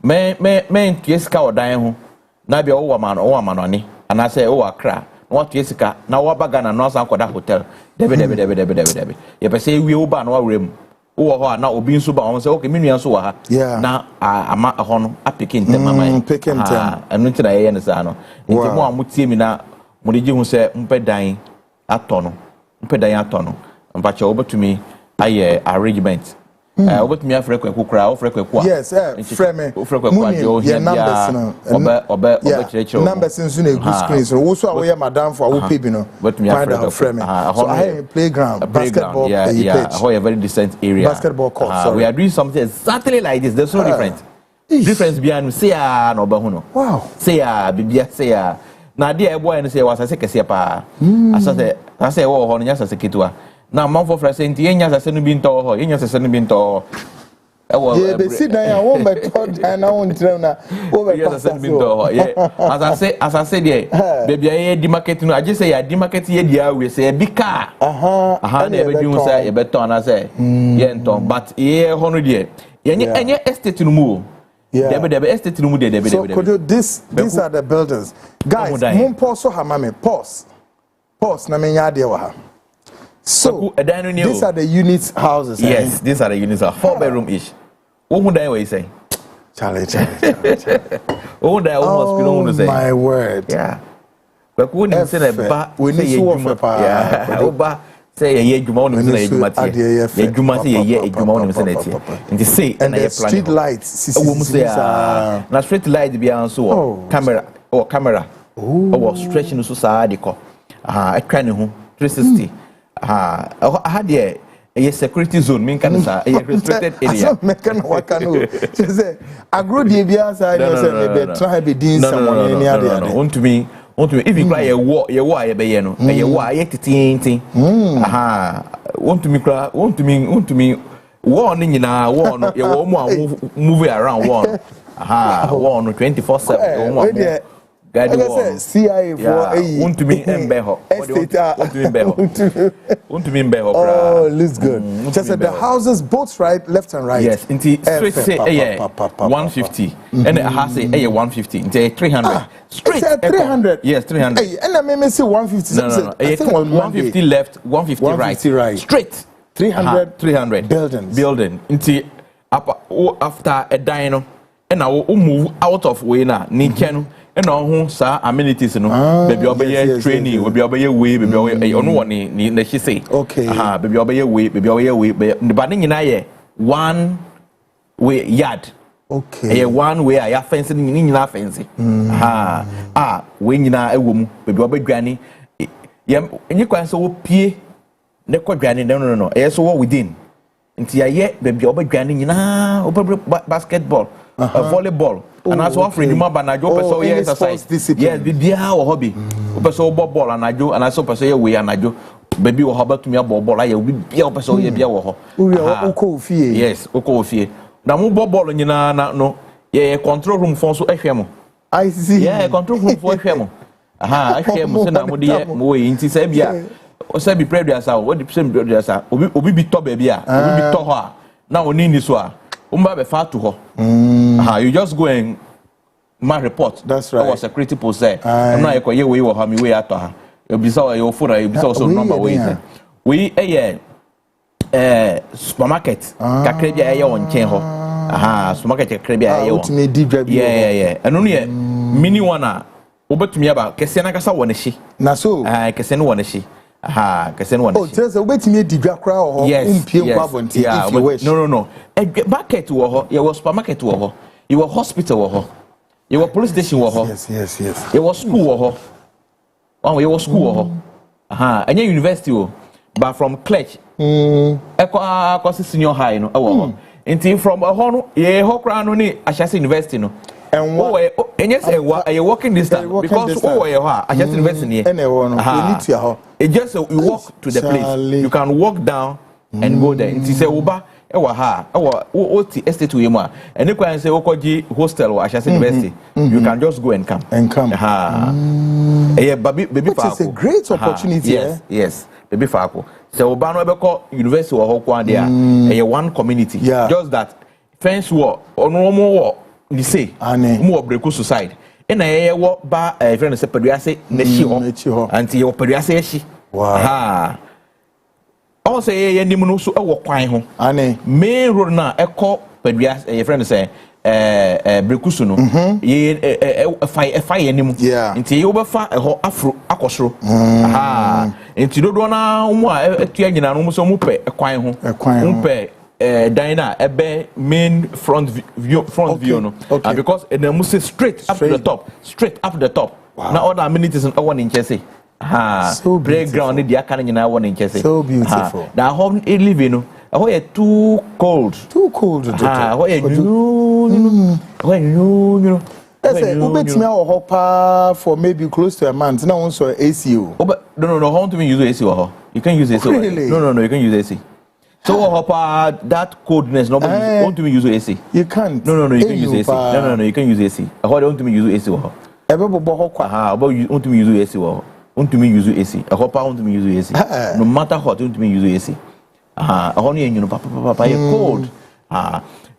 Me tieska odan ho na bia wo ma no ana say wo akra no tieska na wo baga na no san koda hotel debe ye pe say wi wo ba no awrem wo ho na obi nso ba won say okay menua nso wa ha na ama ho no apeke ntem mama enu ntina ye ne sa no nti mo amutie mi na mo de hu say mpedan ato no mpa che obetumi aye arrangement what me afre kweku kra ofre kweku yes frame ofre kweku ajo here numbers obe chire numbers nso na egu screen so wo so a wo ye madam for wo pay no what me afre frame so I have playground basketball pitch a very decent area basketball court we are doing something exactly like this there's no difference behind say no ba hu no wow say bibia say na dia e boy no say wasase kese pa asase wo ho no nya asase kitua na man for present yenya sase no bi nto ho yenya sase no bi nto ewo ye be sit down ya won be to dan na won trem na wo be sase no bi nto ho ye asase de baby ye di market no age say ya di market ye di awe say bi ka na e be di hu say e be to na say ye nto but ye ho no de yenye estate no mu debe estate no mu de so could these are the buildings guys mon pause hamame pause na me nya de wa ha. So these are the units houses. Yes, these are the units. 4 bedroom each. What would I say? Charlie. Oh my word. Yeah. But we need to say we need to work for yeah. Say ye juma on say juma ye juma say ye juma on say and they say and the street lights na street light be also camera or stretching so side ko I can ho 360 had a security zone mean can say a restricted area me can wakano say agro de bia say maybe try be din someone any other no want to me if you cry ye war ye be ye no ye war ye titintin want to me warning in our one movie around one. Aha, one 24/7. God, CIA for want to me embeho. Want to me embeho. Oh, looks good. Just the houses both right, left and right. Yes, into straight say 150, and it has say 150, into 300. Straight 300. Yes, 300. Hey, and I may say 150. No. I think 150 left, 150 right. Straight 300 building into after a dino, and I will move out of way now. Niken. And all sa amenities no baby obey training we be obey way baby ono woni ni she say okay baby obey way the bad nyina ye one way yard okay one way ya fence ni nyina fence we nyina ewo mu baby obey dwane ye enyi kwan so wo pie ne kodwane no so wo within nti ye baby obey dwane nyina obey basketball volleyball and as offering you man anajo person here exercise yes bibia wo hobby person wo ball anajo and as person here we anajo baby wo hoba tumi abo ball aye bibia person here bia wo ho uko ofie yes uko ofie na mu ball nyina na no ye control room fon so ehwe mo I see yeah control room fon ehwe mo ehwe mo se na mo de mo we nti se bia o se bi previous a what the same previous a obi bi to ba bia obi bi to ho a na oni ni so a umba be fa to ho you just go and my report. That's right. I was security post there. I'm not going to we have me way at her. You be so your phone. You be so number way. We supermarket. Kakrebia aye on chain ho. Supermarket kakrebia aye on. Yeah. And only mini one a. Obetumi aba kese na kasa wona hye. Na so. Kese no wona hye. Kese no wona hye. Oh, tell us obetumi dibia kra ho. Impie kwa bonti if you wish. No. Market wo ho. You was supermarket wo ho. You were hospital wo ho. You were police station wo ho. Yes. You were school wo ho. You were school wo ho. And university wo. But from Clutch. Ekwa senior high no wo ho. Until from ho no ye ho kra no ni Ashasi University no. And what yes a walking distance because who you are Ashasi University ni. And we need to ho. It just you walk to the place. You can walk down and go there. Until say uba what estate to him and you can say okoji hostel or Ashasi University you can just go and come baby it's a great opportunity yes baby fako so obano ebeko university or hokwa there one community just that fence war ono mo ni say mo breku society and wo ba friend say peduase na shi ho anti ye peduase shi wow also ye nim no so e wo kwan ho main road na e ko padua ye friend say brekusu no ye fa ye nim nti ye obefa ho afro akosoro nti dodo na umu atua nyina no so mu pe kwan ho mu pe dan na ebe main front view no because e na mu say straight up the top na other amenities no won in Chelsea so playground ni dia kan nyina won in Chelsea so beautiful that home living no e too cold no say ubetimi awo pa for maybe close to a month na won so AC no how to me use AC ho you can use AC really? no you can use AC so hopa that coldness nobody want to me use AC you can't no you can use AC no you can use AC how want to me use AC ho ebe bobo ho kwa about you want to me use AC ho want to me use AC hopa want to me use AC no matter what want to me use AC how you know papa you cold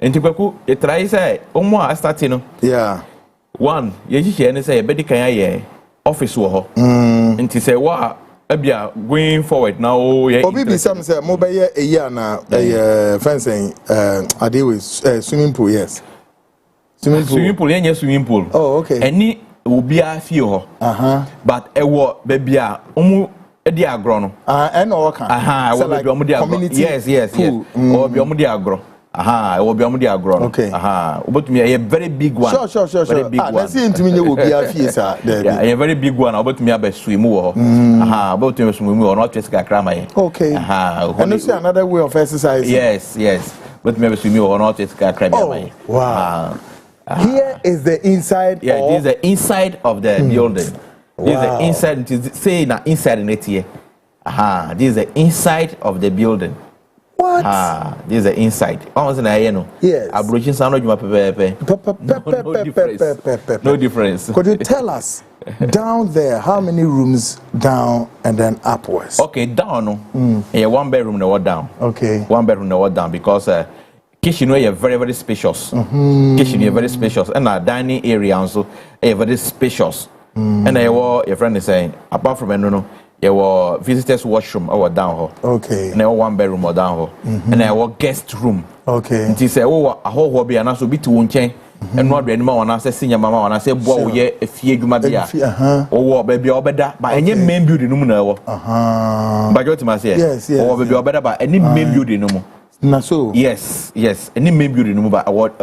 enti kwaku e try say omo a start no one ye hihie ne say be di kan aye office wo ho enti say wa abia going forward now obi be some say mo be ye eya na fencing adewe swimming pool yes swimming pool yenye swimming pool oh okay any obi a fie ho but e wo be bia omu edi agro no and all kan wo be omu di agro yes wo be omu di agro wo be omu di agro no obotumi a very big one sure very big one na see ntumi nye obi a fie sa there a very big one obotumi a be swim wo obotumi swim wo no twes kakra mai okay and you see another way of exercise yes obotumi a be swim wo no twes kakra mai wow here is the inside this is the inside of the building. This is the inside. Say na inside in it here. This is the inside of the building. What? This is the inside. Yes. No difference. Could you tell us down there how many rooms down and then upwards? Okay, down. Yeah, 1 bedroom no down. Okay. 1 bedroom no down because kitchen where you're very, very spacious. Kitchen you're very spacious. And our dining area also very spacious. And your friend is saying, apart from your visitors washroom down here. Okay. And 1 bedroom or down here. And our guest room. Okay. And he said, oh, a whole hobby and also be to one chain. And not anymore when I say senior mama when I say boy yeah if you my dear. Oh baby or better but any main building no more. But what I say? Yes. Or baby or better but any main building no more. Na so. Yes. Any main building no more but what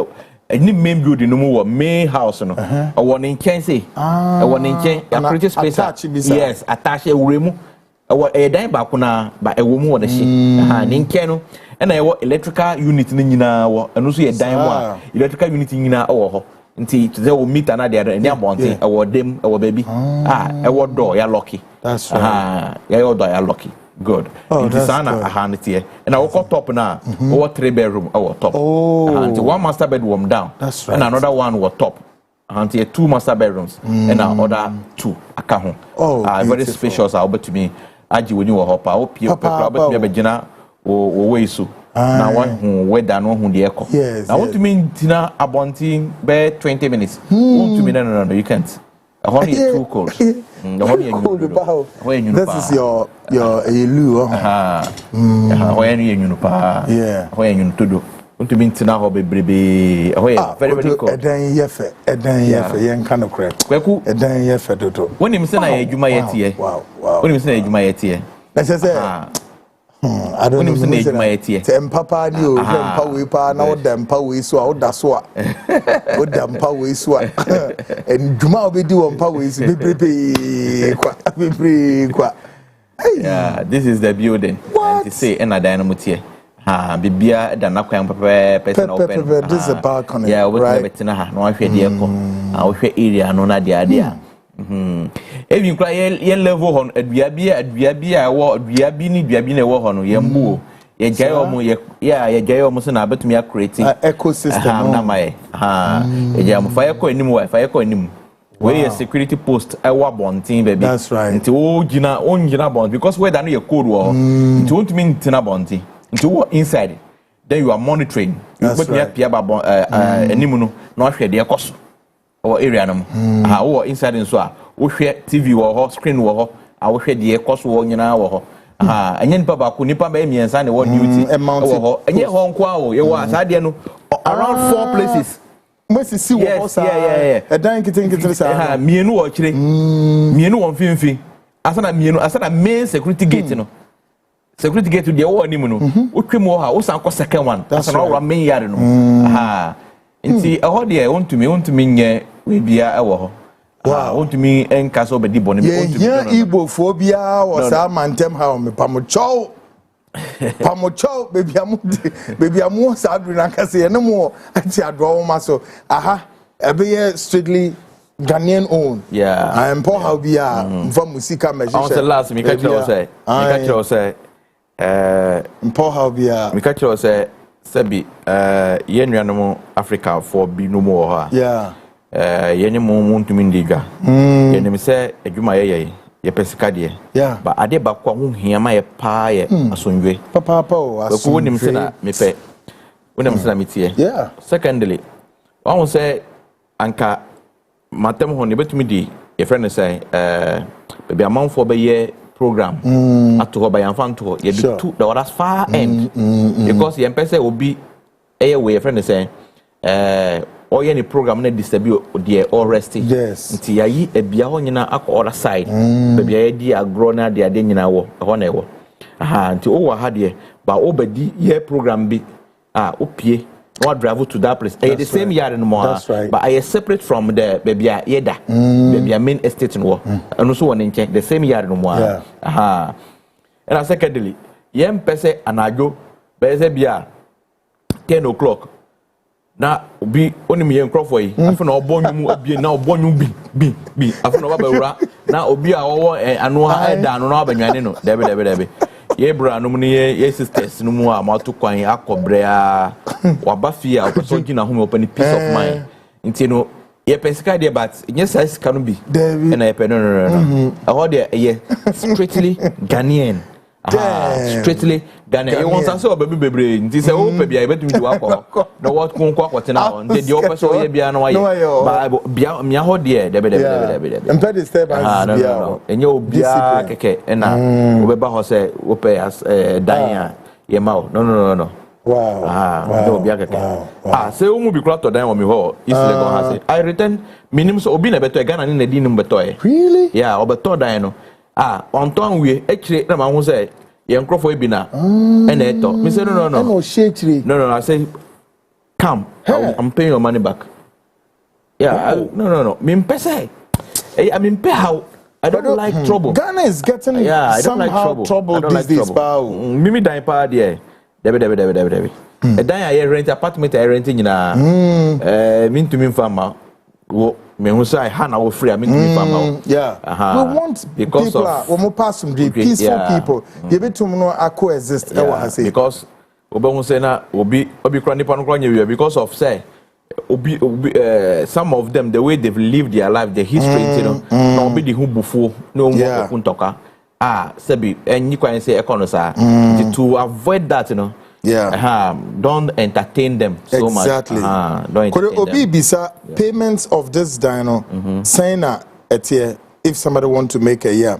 any main building no more main house no. A one in chain say. A one in chain a pretty space. Yes, attach a room. A dime back na but a woman on the ship. In Keno. And I want electrical unit in and also a dime electrical unit in our until they will meet another and they're wanting our them our baby. Our door, you're lucky. That's right. Your door, you're lucky. Good. It is a hand here. And I will call top now. Our 3-bedroom, our top. And 1 master bedroom down. That's right. And another one was top. And 2 master bedrooms and another 2 account. Very spacious. I'll bet to me. Aji when you were hop out, but Begina or way so. Now, one who went down on the echo. Yes. I want to mean dinner abonting by 20 minutes. Want to mean no, you can't. Only too cold. This is your elu. When you yeah. When you to do. Want to mean Tina hobby baby. Very, very cold. A day yefe, a day yefe, young kind of crap. A day yefe, Dodo. When you say I do my year. Wow. When you say I do my year. I say, I don't know if it's Papa knew Power Pa now them Power so that's what. What them Power so and Juma be do on Power is yeah, this is the building. What? To say and a dynamo here. Bibia than up person open. This is a balcony. Yeah, right. No, I feel the echo. I will feel area, no, not the idea. If you cry ye level on a Biabia, what Biabini a war on Yambu, ye jay almost an abbot me a creating ecosystem. A jam fire coin anymore, fire coin. Where a security post, I want bond team, baby. That's right. Into Gina bond because where than your code war, it won't mean Tina Bonti. Into inside, then you are monitoring. You put me up Piaba Nimuno, not share their cost. Or area or inside in so we share TV or screen war I will share the cost war in our and then Papa Kunipa baby and sign one duty and yet Hong Kong you was I didn't around 4 places. Must see what a dying thing me and actually me and one film as a main security gate security gate to the old Nimuno who came over who's our second one that's an hour main yard see a hot day want to mean we be a war. Wow, want to me and castle be bonny. Yeah, Igbo phobia was a man tem how me pamocho, baby, I'm more sad when I can say no more. I see a draw muscle. Aha, a be strictly Ghanaian own. Yeah, I am poor how be from Musika measure. I was the last me catch you say, poor how be me catch you say. Sebi yennuanom Africa for bi no more yeah yenemu muntu mindiga yenim se adwuma ye pesika de yeah but ade ba kwa ho hiama ye pa ye asonwe papa o asonwe ko wonim se na me pe wonim se na metie yeah secondly won say anka matem ho ne betumi di ye friend say baby amanfo be ye program at ho by anfanto ye do to the other far end because ye pese obi eh we friend say or any program na disturb the all resting yes nti yayi ebia ho nyina akọ other side baby ya di agro na de ade nyina wo ho na ewo nti o wa ha de ba obedi ye program bi opie no drive to that place the same yard no more but I separate from the baby yeda baby main estate no and so one in the same yard no more and secondly yem pese anajo be se bia 10 o'clock na obi oni me nkrofo yi afa na obonyu mu abie na obonyu bi afa na obabawura na obi a wo anu ha eda anu na obanwane no debe ye bra no mu ne ye sisters no mu a mato kwan akobre a wabafie a opeso gina ho me open peace of mind nti no ye pesika de but nye size kanu bi na ye pe no aho de ye strictly Ghanaian strictly Ghana you want say obabi bebre nti say o pe bia betumi do akọ no what kun kwa kwatena on nti de o pe so ye bia no aye bia me aho de debe empty disturbance bia enye obia keke na obeba ho say o pe as dan a ye ma no wow no obia keke say o mu bi kura to dan o mi ho isle go ha say I return minim so obi na beto Ghana ni na di nim beto really yeah obeto dan no on ton we ekire na ma hu say ye nkrofo bi na and eto me say no no I say come I'm paying your money back yeah no me pese I mean pay how I don't like trouble. Ghana is getting I don't like trouble these days me dan pa there debe e dan ya rent apartment I rent nyina me to me farmer wo me hu say ha na wo free me to me farmer we want because people of we pass some peaceful people they betum no coexist e wa say because obi hu say na obi kra nipa no kra nya because of say obi some of them the way they've lived their life the history you know no obi the hu bufo no mo kuntoka sebi enyi kwan say econosa to avoid that you know don't entertain them so much. Exactly. Don't entertain Obi them. bisa payments of this dino saying that if somebody want to make a year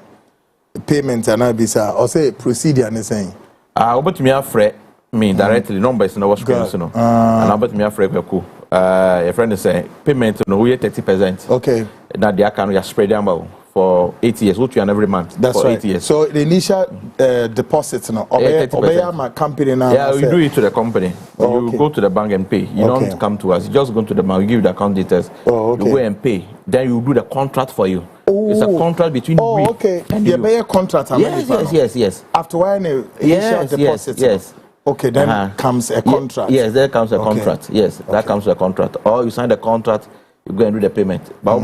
payment and I bisa or say procedure and saying but me afre me directly numbers no was screen no and about me afre ko a friend is saying payment no we 30%. Okay. Now the account you spread them for 8 years, what you earn every month. That's for right. 8 years. So the initial deposit, no, my company now. Yeah, you do it to the company. You go to the bank and pay. You don't come to us. You just go to the bank. We give you the account details. You go and pay. Then you do the contract for you. It's a contract between we and you. You contract. Yes. After when the initial deposit. Yes. Okay, then comes a contract. Yes, there comes a contract. Yes, that comes a contract. Or you sign the contract. You go and do the payment. But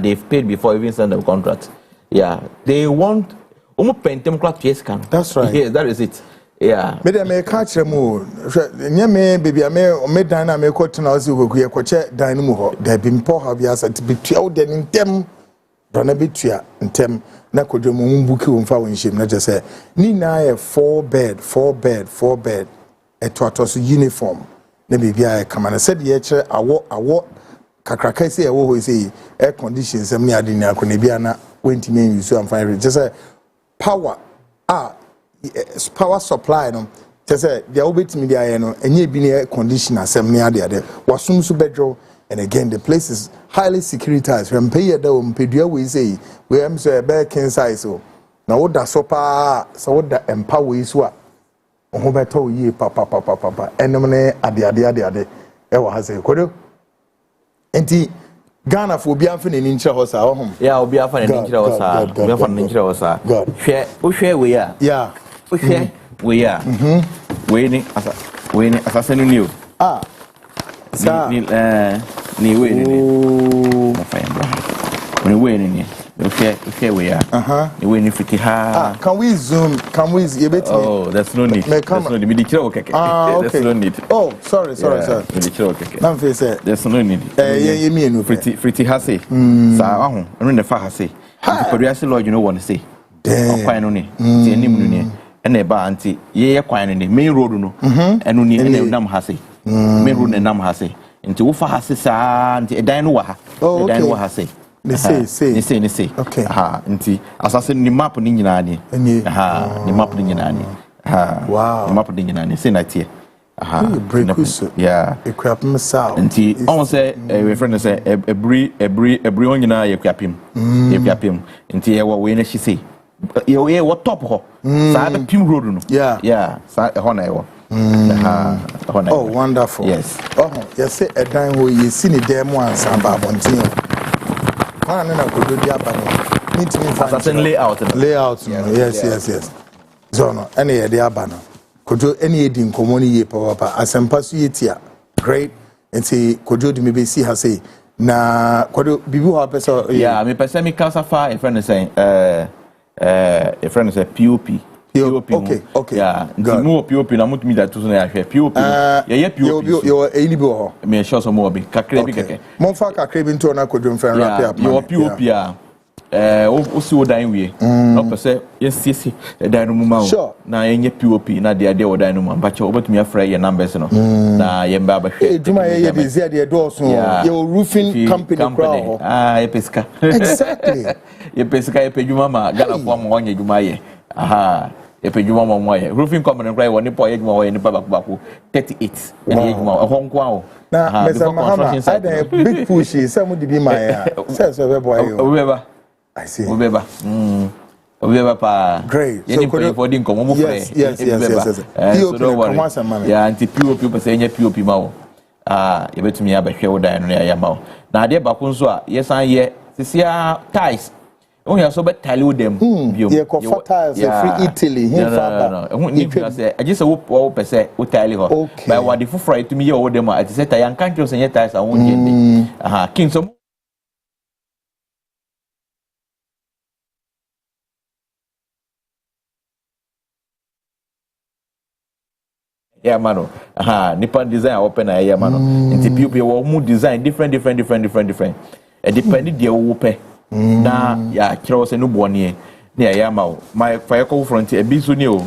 they've paid before even send the contract. Yeah. They want that's right. Yes, that is it. Yeah. Me catch them all. Me baby me dine me ko tena osi ko ye ko che dine mu ho. There been poor have ya set be tua de ntem. Brana be tua ntem na ko dwom mu buki wo mfa won him na je say ni na ye 4 bed etoatos uniform. Na baby I come and said ye kire awo kakraka say wo say air conditions sem ni ade ni akona bia na wenti men use am fine just say power power supply no just say dia obetimi dia no enye bi ni air conditioner sem ni ade wasum so bedro and again the place is highly securitized when pay da o mpedua we say we am so e be king size so na wo da so pa so wo da empower yi so a ho beto yi papa enem ne ade e wa ha say kodo enti Ghana for obi amfa n'ani nkyerɛ hɔ saa ɔhom yeah obi amfa n'ani nkyerɛ hɔ saa obi amfa n'ani nkyerɛ hɔ saa hwɛ we ya yeah hwɛ we ya we ni asase no ni o ni we ni na fa yamba ni we ni hwɛ we ya ni we ni fiti ha can we zoom you bet me oh there's no need me di kyerɛ o keke there's no need oh sorry me di kyerɛ o keke na mfe say there's no need ye me enu fiti ha say sa ahu eno ne fa ha say padu say lord you know what say kwan no ni ti anim no ni ena e ba anti ye kwan no ni main road no eno ni ena nam ha say main road na nam ha say nti wo fa ha say sa nti edan no wa ha edan no wa ha say They say. Okay. Nti asase ni map ni nyina ni. Ni map ni nyina ni. Wow. Ni map ni nyina ni. Say na tie. Yeah. Equipment sound. Nti on say we friend say every on nyina ye kwapim. Ye kwapim. Nti ye wo we na shi say. Ye what top ho. Sa be pim road no. Yeah. Sa ho na ye wo. Oh, wonderful. Yes. Oh, you say a time where you see the demo and samba bontinho. I na kodo dia ba no. Need to find certain layout. Yes. So no, any dia ba no. Kodo any edi nkomo ni ye papa asempa so yetia. Great. nti kojo di me be see ha say na kodo bibi ho person yeah me person me casa fa a friend say a friend say POP okay yeah nti mo POP na mo tumi da to na ya POP yeah POP yo eni bi ho me sure so mo bi kakre bi keke mo fa kakre bi nto na kojo mfa rap up yo POP o si o dan wie no pese yes dan no muma na enye POP na de o dan no muma bache obetumi afra ye numbers no na ye mba ba hwe djuma ye de zia de doso ye roofing company crowd ye pesca exactly ye pesca ye pedjuma ma gala fo mo onye djuma ye ye pedjuma mo ye roofing company crowd woni po ye djuma ye ni baba 38 ye djuma ho nko awo na Mr. Mahama I dey big push say mo dibi ma ya say so be boy yo I see. Obeba. Obeba pa. Great. So could for din komo mo frɛ. Yes. So don't worry. Yeah, anti POP person nya POP ma wo. You betumi abahwɛ wo dan no ya ma wo. Na ade ba ko nso a yesan ye sisia ties. On ya so be tile wo dem. Ye ko for tiles free Italy here father. No. Ehun ni bi say I just wo pese wo tile ho. But what the fufra itumi ye wo dem a ti say ta yan kan tro say ties a won jende. King so yeah mano nipa design open na yeah mano nti people wo mu design different e depend dey wo pe na ya kiro se no bone na yeah ma my fire call front e bi so ni o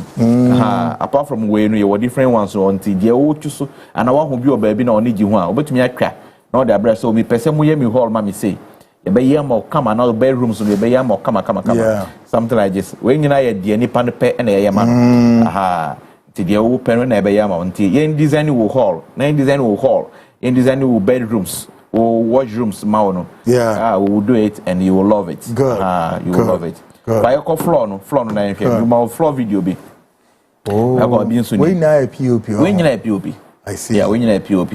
apart from we no you different ones so nti dey wo chuso ana wa ho bi o ba bi na oni gi ho a obetumi atwa na o dey abra so mi pese mu ye mi hall ma mi say e be ye ma come na bedrooms no e be ye ma come something like this we nyina ye dey nipa no pe na ye ma ti dia wo pen na ebe ya ma nti yen design wo hall yen design wo bedrooms or washrooms ma no we will do it and you will love it you will love it by your floor no na yen you ma floor video bi we na POP we nyina POP I see yeah we nyina POP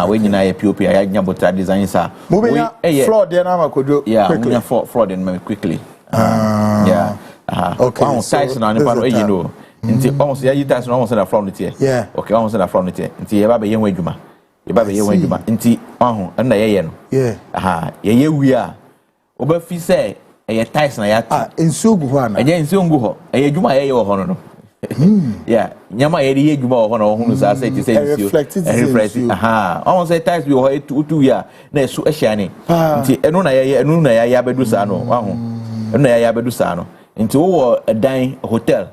we nyina POP I nya bota design sa we floor there na ma kodo quickly yeah floor there quickly okay so size na nipa no you know nti almost ya yitas no almost na from the yeah okay almost na from the nti ye ba be ye wadwuma nti na ye no ye wi a oba fi say ye ties na ya ensuo gu ho ana ensuo gu ho ye dwuma ye ho no yeah nyama ye dwuma ho no ho sa say ti say ensuo reflect almost say ties bi ho etu ya na esu ehia ni nti enu na ya bedu sa no enu na ya bedu sa no nti wo dan hotel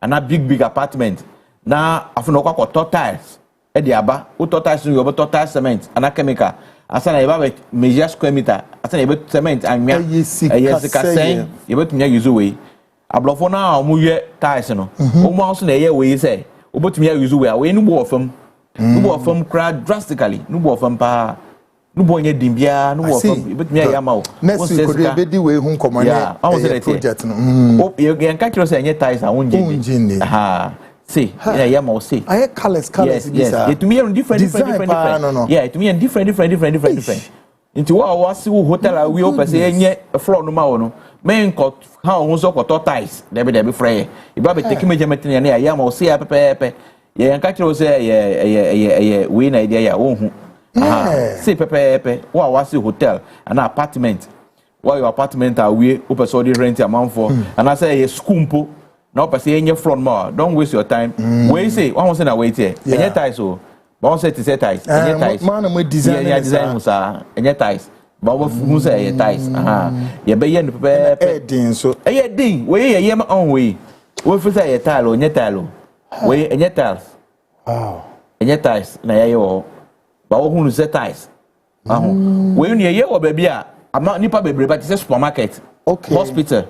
and a big apartment na afuno kwa tiles e di aba o tiles no yo tiles cement and a chemical asa na e ba measure square meter asa na e cement anwia yesika sen e betumya use we ablofo na o mu ye tiles no o mu also na ye we say o betumya use we a we no bo ofam cra drastically no bo ofam pa no bo nya dimbia no bo ofam e betumya ya ma o next week could be we hu komo na project no o ye kan kiro say nya tiles a wonjini see yeah ma o see I colors yes it me different yeah it me different into wa see hotel a we o say nya floor no ma wo no men ko ha o so ko tiles dey be frey e ba be take measurement na ya ma o see pepe ye kan kiro say ye we na idea ya wo hu see pepe wa see hotel and apartment why your apartment are we open so the rent amount for and I say school na opese enye front more don't waste your time we say one say na wait here enye ties so but say to say ties enye ties man mo design musa enye ties but who say enye ties ye be ye no pepe din so enye din we ye ma on we fi say enye tile enye tile we enye tiles enye ties na ye yo but who say ties we ni ye wo ba bia ama nipa bebre but say supermarket hospital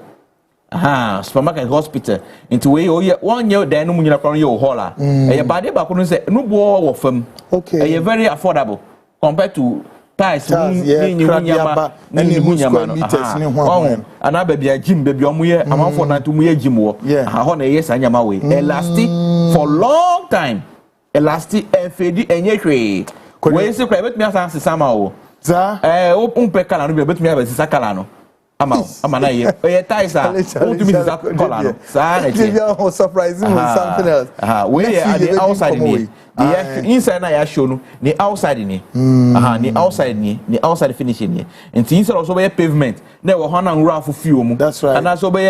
supermarket hospital into we one year then no munyina kwan ye hall a e ba de ba ko no say no bo wo fam e very affordable compared to tiles ni nyama ni hunyama no ana ba bia gym ba bia omo ye amanfo na to mo ye gym wo ho na ye sa nyama we elastic for long time elastic fedi enye hwe we say kwa betumi asan sesama wo za umpe kala no betumi abesisa kala no ama na ye ties a to be kala no sa na che you are surprising with something else we are the outside me The inside na ya show no, the outside ni. The outside ni, the outside finish ni. And inside also be pavement. Na wo ho na nwura fufuo mu. That's right. And also be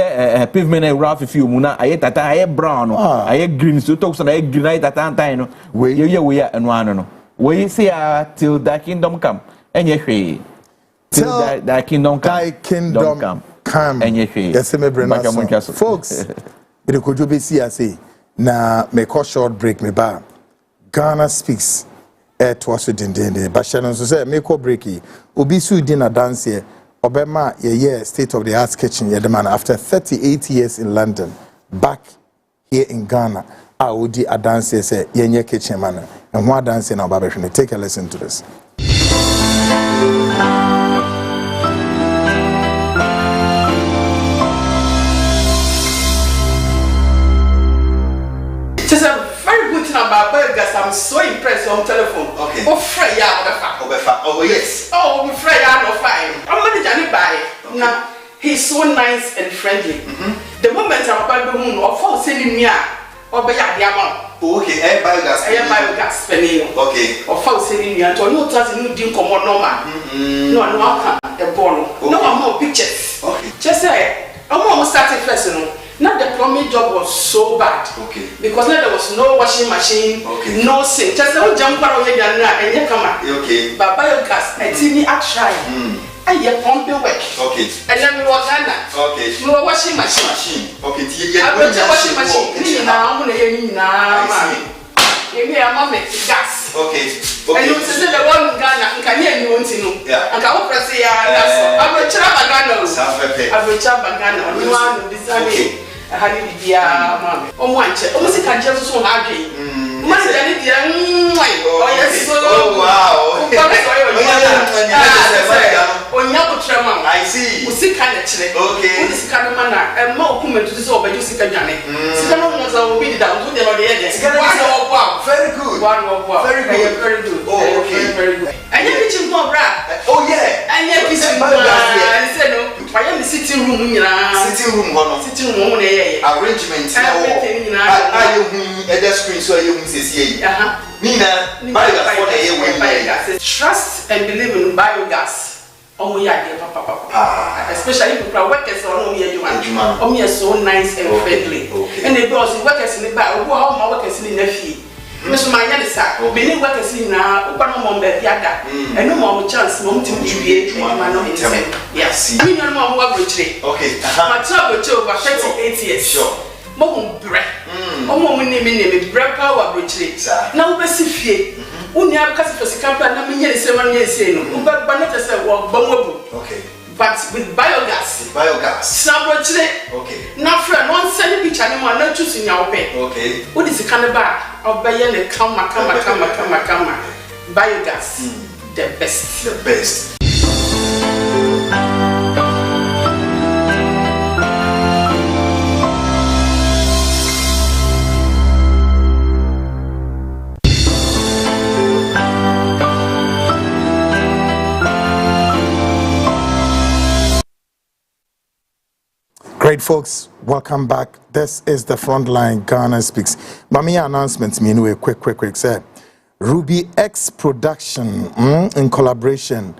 pavement na nwura fufuo mu na aye tata aye brown no, aye green so talk so na aye green aye tata antan no. We ye eno ano no. We say till thy kingdom come. Enye hwe. Till thy kingdom come. Enye hwe. Yes, me brena. Folks, it could you be see I say. Na me call short break me ba Ghana speaks to us din but Shannon so say me call breaky obi su din na dance here obema ye state of the art kitchen ye the man after 38 years in London back here in Ghana odi a dance here say ye kitchen man and what dance na oba be take a listen to this. I'm so impressed on telephone. Okay. Oh, Freya, oh yes. Oh, Freya, no fine. I'm going to buy. Now, he's so nice and friendly. The moment I'm about to moon or fall sending me or by a diamond. Okay, biogas penny. Okay. Or fall sending me until no doesn't you didn't come on no man. No, I can't. The ball. No more pictures. Okay. Just say, I'm almost starting first. Now the plumbing job was so bad. Okay. Because now there was no washing machine, okay, no sink. Just don't jump around here and you come out. Okay. But biogas, I think I try. I hear pumping work. Okay. And then we were Ghana. Okay. No washing machine. Okay. I got a washing machine. Now I'm going to now. Give me a moment. Gas. Okay. And you say the one Ghana, can hear you want to know. Yeah. And I will press here. I'm a child Ghana. I'm a child Ghana. You want to decide. Honey, dear, mamma. Oh, one check. Oh, Mr. Just so happy. Master, oh, yes. Oh, wow. I see. We see kind of check. Okay. This kind of manner. And more comment to this over you see Kajani. Sikano was our window down to the other. Wow. Very good. Wow. Very good. Very good. Oh, okay. Very good. And you're pitching more bra. Oh, yeah. And you're pitching more bra. I said, no, I am the sitting room. Sitting room. Arrangement. Everything. I you screen so you see. Nina, biogas. Trust and believe in biogas. Oh, yeah, especially if you workers or no, so nice and friendly. And the boss workers in the bar, who are my workers in the fee. Mr. Maya, sir, many workers in now, Opanamon Bepiada, and no more chance, mom to be yes, we know more work with you. Okay, my trouble to over 38 years. Sure. Mom breath. Oh, mom, name breath power bridge. Now, Bessie, only have customers come and I'm here 7 years, but Banetta said, well, Bomobu. Okay. But with biogas. Sabotage. Okay. Now, friend, one send picture, no one not choosing your pay. Okay. What is the cannibal? I'll buy a come. Biogas. The best. The best. Great folks, welcome back. This is the Frontline Ghana Speaks. Mami announcements me anyway, quick. Say, Ruby X Production in collaboration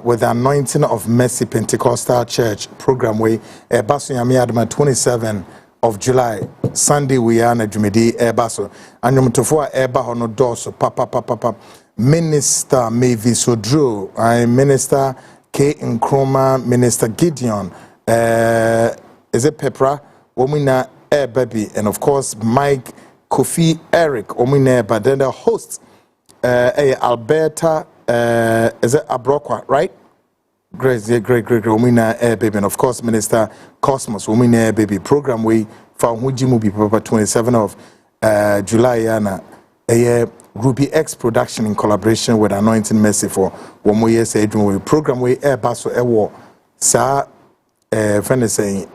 with the Anointing of Mercy Pentecostal Church program way. Basu Yami Adama 27 of July, Sunday we are na Jumedi Basu. And Yomtofua Eba Hono Doso, Papa. Minister Mavis Odro, Minister K. Nkrumah, Minister Gideon. Is it Pepra, Omina Baby, and of course Mike, Kofi, Eric, Omina, but then the host, Alberta, is it Abrokwa, right? Great, Omina Baby, and of course Minister Cosmos, Omina Baby program we found Hujimu be Papa 27 of July, Yana, a Ruby X production in collaboration with Anointing Mercy for 1 more year, say, program we Basso Ewo, Sa. Friend is saying,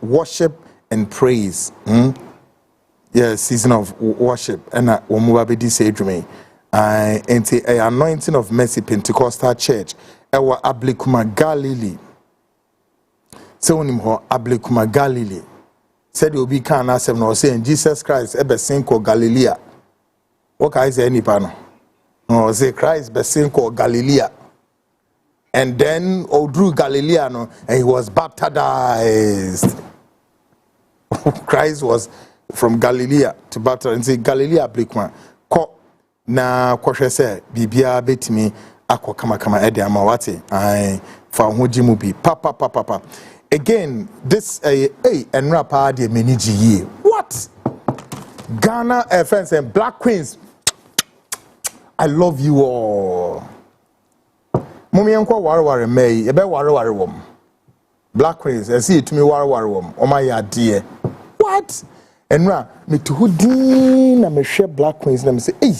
worship and praise. Yeah, season of worship. And Omubabidi said to me, and the Anointing of Mercy Pentecostal Church, Ewa Ablikuma Galilee. So, Ablikuma Galilee. Said you'll be kind of saying, Jesus Christ, Ebe Sinko Galilea. What can I say any panel? No, say Christ besin called Galilee. And then Odru Galileano, and he was baptized. Christ was from Galilee to baptize. And say Galilee Blikman. Ko na kwahwe se bibia betimi akwa kama ede amawate. Ai fa hoji mu bi papa. Again, this and rapa de meniji ye. What? Ghana friends and Black Queens. I love you all. Mummy uncle ware may ebe ware wom. Black Queens and see to me ware wom. Oh my dear. What? Enra me to hudin na me share Black Queens na me say eh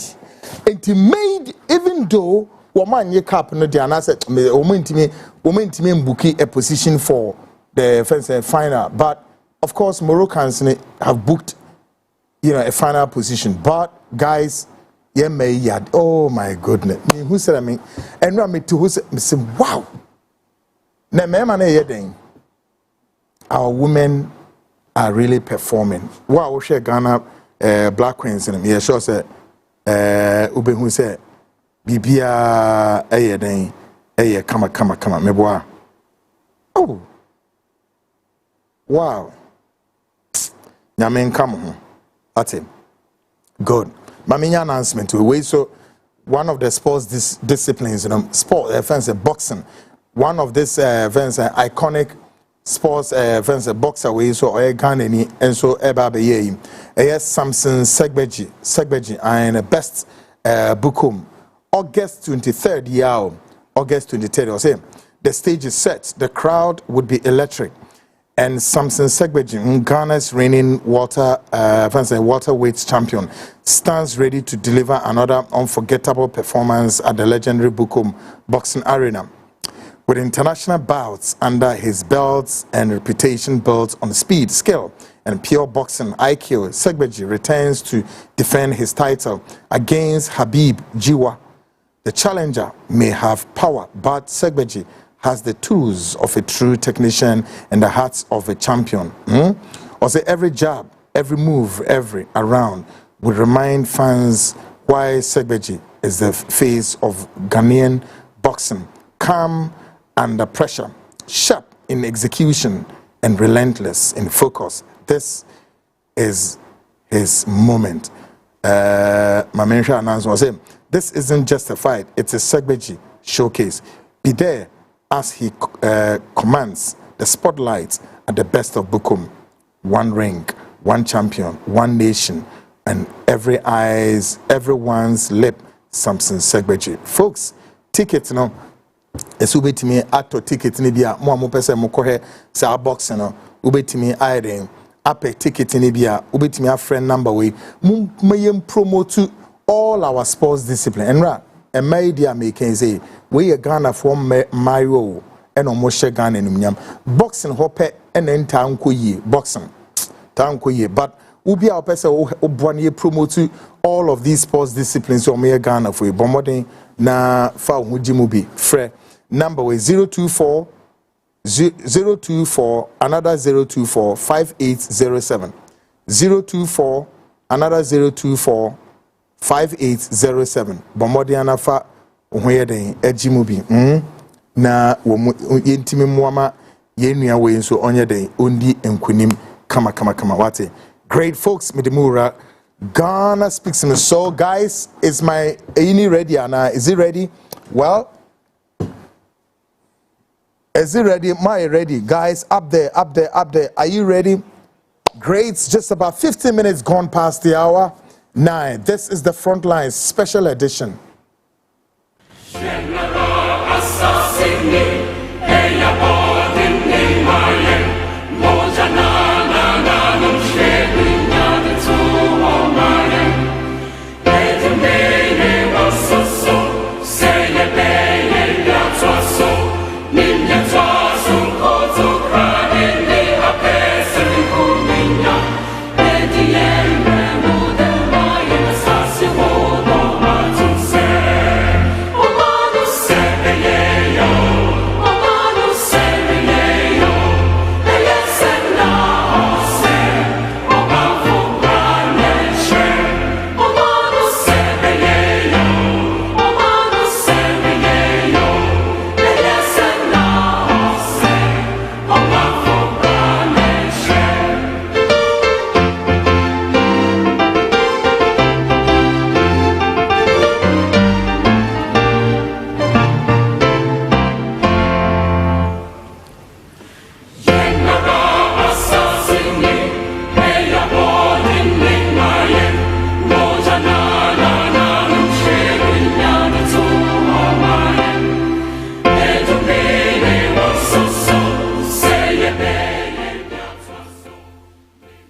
it made even though woman ye cap no dey na say me intimi mbuki a position for the first final, but of course Moroccans have booked a final position, but guys oh my goodness. Me who said I mean and me to who say wow. Na me man our women are really performing. Wow, we share Ghana Black Queens in me sure say ube who say bibia kama me boa. Oh. Wow. Nyamen come at him. Good. Maminya announcement we so one of the sports disciplines, sport events, boxing. One of this events, iconic sports events, boxer we so Ghana and so eba be ye. Yes, Samson Segbeji and best Bukum. August 23rd, yeah. August 23rd, I say the stage is set. The crowd would be electric. And Samson Segbeji, Ghana's reigning welterweight champion, stands ready to deliver another unforgettable performance at the legendary Bukum Boxing Arena. With international bouts under his belts and reputation built on speed, skill, and pure boxing IQ, Segbeji returns to defend his title against Habib Jiwa. The challenger may have power, but Segbeji has the tools of a true technician and the hearts of a champion. Or say every jab, every move, every around would remind fans why Segbeji is the face of Ghanaian boxing. Calm under pressure, sharp in execution, and relentless in focus. This is his moment. My mention announcement was saying, this isn't just a fight, it's a Segbeji showcase. Be there as he commands the spotlight at the best of Bukum. One ring, one champion, one nation, and everyone's lip, Samson Segbeji. Folks, tickets, esubetimi ato ticket ni bia mo pese mo kohe sa box no ubetimi iron ape ticket ni bia ubetimi a friend number we mayem promote all our sports discipline enra e media making say we Ghana from Mario and omo she Ghana numnyam boxing hope and enta nkoyi boxing ta nkoyi but ubi a pese obwane promote all of these sports disciplines so me Ghana for bomodin na fa hujimu bi frɛ number way 024 another 024 5807 024 another 024 5807 bomodin na fa hoyeden ajimu bi na wo yentimi muama yenua we nso onye den ondi enkunim kama wate great folks medimura Ghana speaks in the soul. Guys, is my Aini ready, Anna? Is it ready? Well, is it ready? My ready? Guys, up there. Are you ready? Great. Just about 15 minutes gone past the hour 9. This is the Frontline Special Edition. Say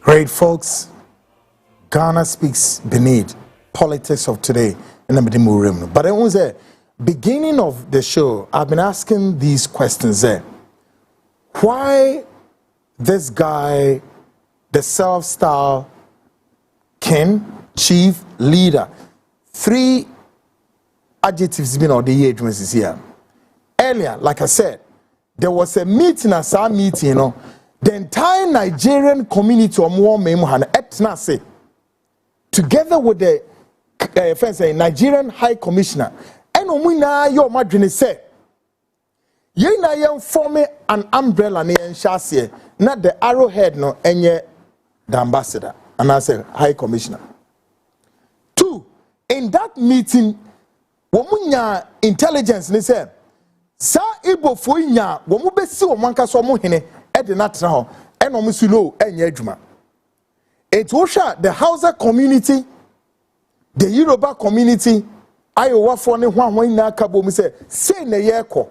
Great folks, Ghana speaks beneath politics of today in the middle room. But it was a beginning of the show. I've been asking these questions there. Why this guy, the self-styled king, chief, leader, 3 adjectives been on the year here. Earlier, like I said, there was a meeting, a SAR meeting, the entire Nigerian community of etnase, together with the Nigerian High Commissioner, and omuna yo madwene say, ye na ye form an umbrella ne enhyase, not the arrowhead no enye the ambassador, and I say High Commissioner. 2, in that meeting, womunya intelligence ne say, sa Igbo fo nya womu besi womanka so mo hene e de natra ho e no musu no enye adwuma. It was the Hausa community, the Yoruba community, Iowa for ne hwan na kabo mu say na ye ko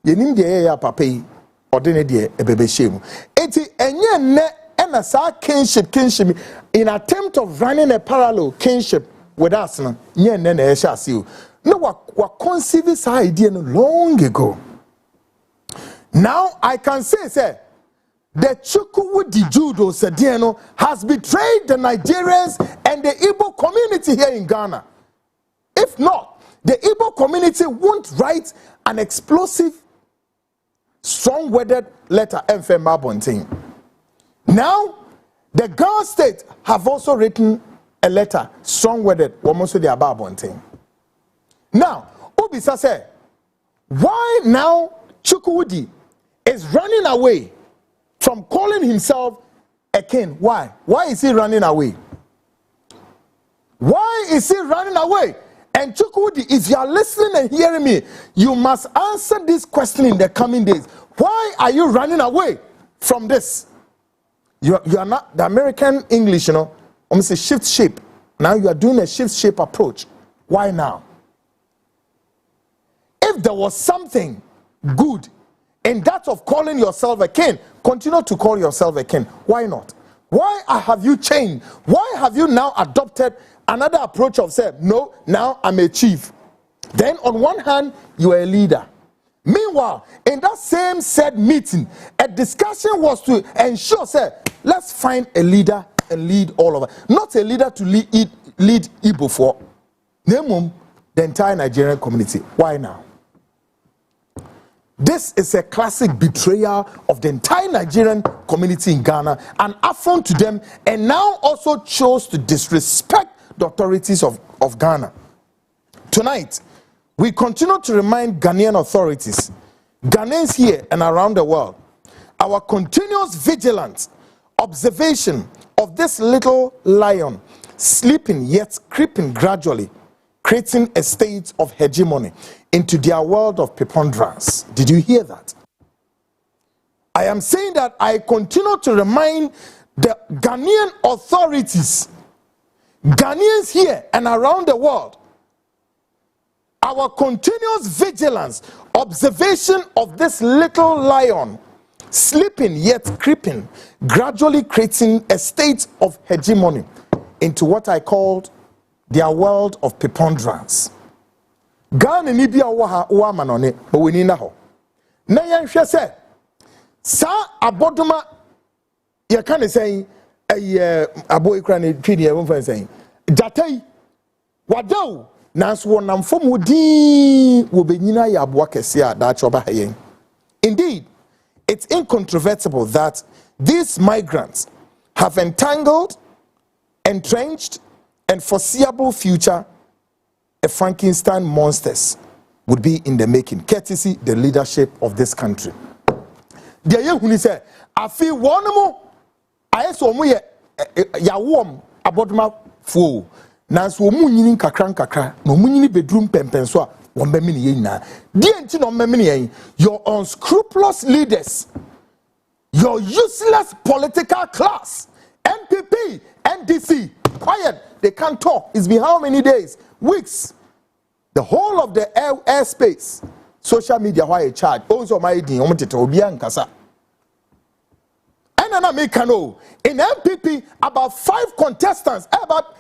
ye nim de ya papa yi odene de ebebe shemu enti enye ne na sa kinship in attempt of running a parallel kinship with us no nye ne na ye sha see no wa conceive this idea no long ago. Now I can say the Chukwudi Judo Sediano has betrayed the Nigerians and the Igbo community here in Ghana. If not, the Igbo community won't write an explosive, strong-worded letter. Now, the Ghana state have also written a letter, strong-worded, now, Obisa said, why now Chukwudi is running away from calling himself a king? Why? Why is he running away? Why is he running away? And Chukwudi, if you are listening and hearing me, you must answer this question in the coming days. Why are you running away from this? You are not the American English, almost say shift shape. Now you are doing a shift shape approach. Why now? If there was something good in that of calling yourself a king, continue to call yourself a king. Why not? Why have you changed? Why have you now adopted another approach of saying, no, now I'm a chief? Then on one hand, you are a leader. Meanwhile, in that same said meeting, a discussion was to ensure, let's find a leader and lead all of us. Not a leader to lead Igbo for. Name the entire Nigerian community. Why now? This is a classic betrayal of the entire Nigerian community in Ghana, an affront to them, and now also chose to disrespect the authorities of Ghana. Tonight, we continue to remind Ghanaian authorities, Ghanaians here and around the world, our continuous vigilance, observation of this little lion, sleeping yet creeping gradually, creating a state of hegemony into their world of preponderance. Did you hear that? I am saying that I continue to remind the Ghanaian authorities, Ghanaians here and around the world, our continuous vigilance, observation of this little lion, sleeping yet creeping, gradually creating a state of hegemony into what I called their world of preponderance. Ghana ni bia wa manone but we ni na ho. Na yen hwe se sa abodoma ye kan say aboy kra ne twidi e won fan say jatai wadaw nanso wonam fom wodi wo benyina ya aboa kese a da choba hayen. Indeed, it's incontrovertible that these migrants have entangled, entrenched, and foreseeable future, a Frankenstein monsters would be in the making, courtesy the leadership of this country. The young who say, I feel one more. I saw me ya warm abodma fool. Nanso munyini kakra, no munyini bedroom pempenso a wombe mini ye na. Die nti no mmemini ye. Your unscrupulous leaders, your useless political class, NPP, NDC, quiet. They can't talk. It's been how many days? Weeks. The whole of the airspace, social media, why a charge? Also, my idea, And I make no in MPP about 5 contestants about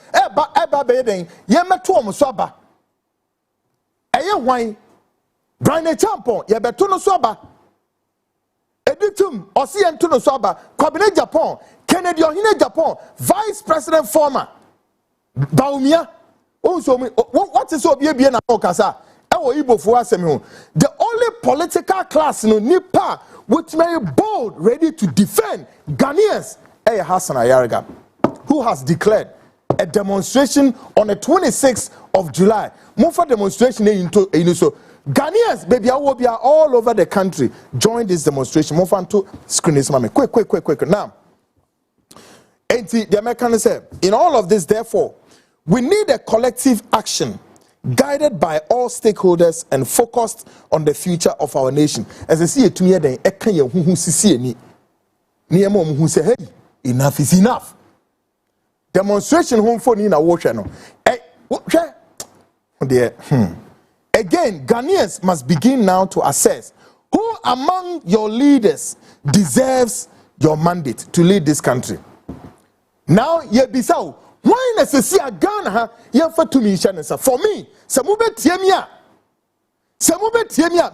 bedding. Yemetu omuswaba. Eye wine. Brian Champon, Yabetuno Swaba. Editum, Osi Tuno Swaba, Cabinet Japan, Kennedy Ohine Japan, Vice President former. Baumia. Also, what is so be na okasa? Ewo Igbo for asemi. The only political class no nipa which very bold, ready to defend Ghanaians, Hassan Ayarga, who has declared a demonstration on the 26th of July. More for demonstration in so Ghanaians, baby, I will be all over the country. Join this demonstration. More fun to screen this, mommy. Quick. Now, the Americans say, in all of this, therefore, we need a collective action guided by all stakeholders and focused on the future of our nation. As I see it to me, then I can't who see any. Who say, hey, enough is enough. Demonstration home for Nina watch channel. Hey, what? Dear, Again, Ghanaians must begin now to assess who among your leaders deserves your mandate to lead this country. Now, ye bisau, why necessary Ghana ye for to me for me, Samube Tiemia,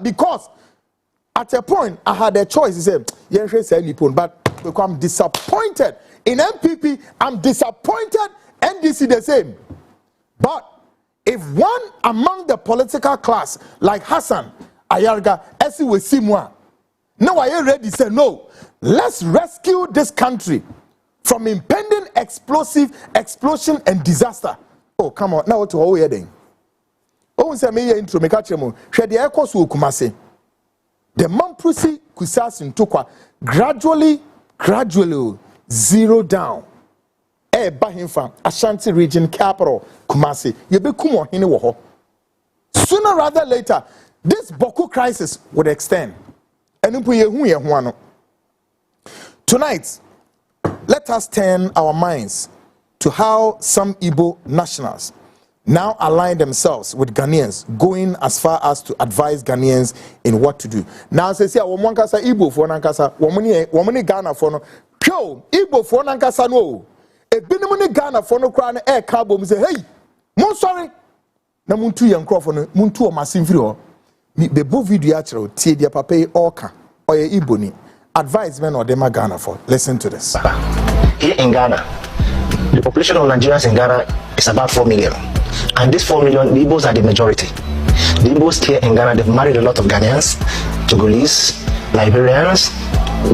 because at a point I had a choice. He said, but I'm disappointed. In MPP, I'm disappointed, NDC the same. But if one among the political class, like Hassan Ayarga, Esiwe Simwa, now I already said, no, let's rescue this country from impending explosion and disaster. Oh, come on, now to our wedding. Oh, say me intro, me catch him. Share the echoes will kumase. The Mampusi Kusas in Tukwa gradually zero down. Bahimfa, Ashanti region capital, Kumasi. Yebekumo hini woho. Sooner rather later, this Boko crisis would extend. Tonight, let us turn our minds to how some Igbo nationals now align themselves with Ghanaians, going as far as to advise Ghanaians in what to do. Now, say, Womankasa Igbo for Nankasa, Womani Ghana for no, Pyo, Igbo for Nankasa no. A binimuni Ghana for no crown air carbon say, hey, mo sorry. Na muntu yankrofono, muntu o masimfiri me be bo video achiro tie dia papa oka oye Igbo advisement or dema Ghana for. Listen to this. Here in Ghana, the population of Nigerians in Ghana is about 4 million. And these 4 million, the Igbos are the majority. The Igbos here in Ghana, they've married a lot of Ghanaians, Togolese, Liberians,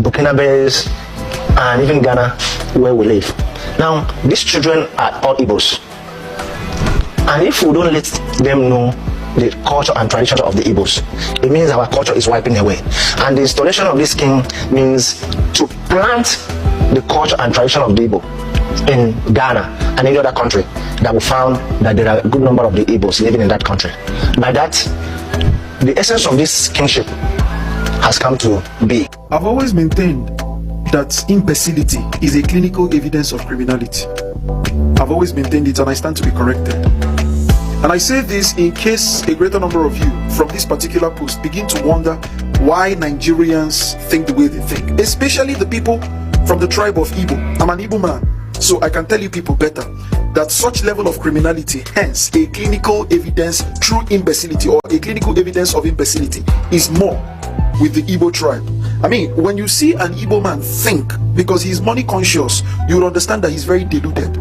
Burkinabes, and even Ghana, where we live. Now, these children are all Igbos. And if we don't let them know the culture and tradition of the Igbos, it means our culture is wiping away. And the installation of this king means to plant the culture and tradition of the Igbo in Ghana and any other country that we found that there are a good number of the Igbos living in that country. By that, the essence of this kingship has come to be. I've always maintained that imbecility is a clinical evidence of criminality. I've always maintained it and I stand to be corrected. And I say this in case a greater number of you from this particular post begin to wonder why Nigerians think the way they think, especially the people from the tribe of Igbo. I'm an Igbo man, so I can tell you people better that such level of criminality, hence a clinical evidence through imbecility or a clinical evidence of imbecility, is more with the Igbo tribe. I mean, when you see an Igbo man think, because he's money conscious, you'll understand that he's very deluded.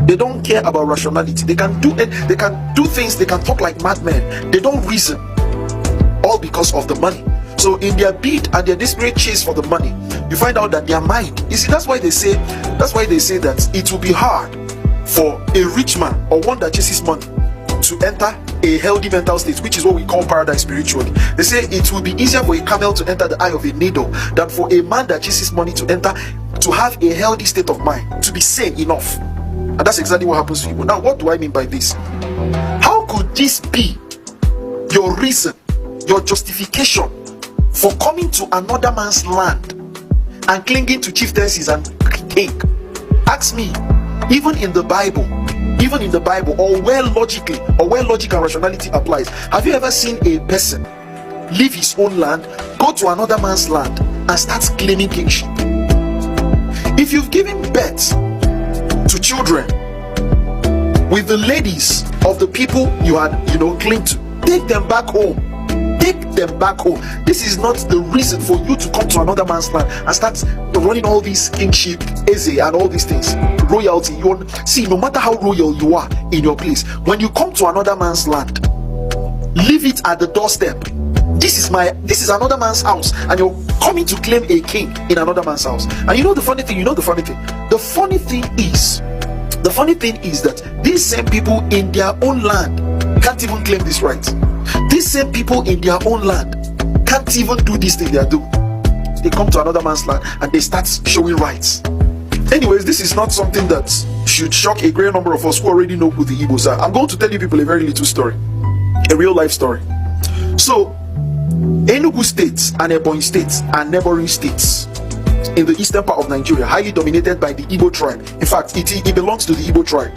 They don't care about rationality. They can do it. They can do things. They can talk like madmen. They don't reason. All because of the money. So in their bid and their desperate chase for the money, you find out that their mind. You see, that's why they say that it will be hard for a rich man or one that chases money to enter a healthy mental state, which is what we call paradise spiritually. They say it will be easier for a camel to enter the eye of a needle than for a man that chases money to enter, to have a healthy state of mind, to be sane enough. And that's exactly what happens to people. Now, what do I mean by this? How could this be your reason, your justification for coming to another man's land and clinging to chieftaincies and king? Ask me, even in the Bible, or where logic and rationality applies, have you ever seen a person leave his own land, go to another man's land, and start claiming kingship? if you've given birth to children with the ladies of the people you had, clinged to, take them back home. Take them back home. This is not the reason for you to come to another man's land and start running all these kingship, eze, and all these things. Royalty. See, no matter how royal you are in your place, when you come to another man's land, leave it at the doorstep. This is another man's house, and you're coming to claim a king in another man's house. And the funny thing is that these same people in their own land can't even claim this right. These same people in their own land can't even do this thing they are doing. They come to another man's land and they start showing rights. Anyways, this is not something that should shock a great number of us who already know who the Igbos are. I'm going to tell you people a very little story, a real life story. So, Enugu State and Ebonyi State are neighboring states in the eastern part of Nigeria, highly dominated by the Igbo tribe. In fact, it belongs to the Igbo tribe.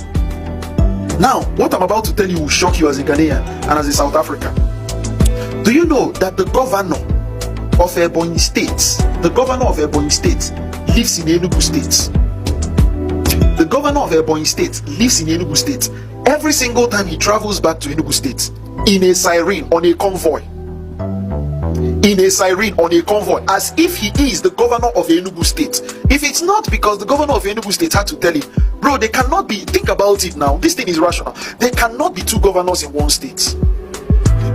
Now, what I'm about to tell you will shock you as a Ghanaian and as a South African. Do you know that the governor of Ebonyi State, lives in Enugu State? The governor of Ebonyi State lives in Enugu State. Every single time he travels back to Enugu State, in a siren, on a convoy. As if he is the governor of Enugu State. If it's not because the governor of Enugu State had to tell him, bro, they cannot be, think about it now, this thing is rational. There cannot be two governors in one state.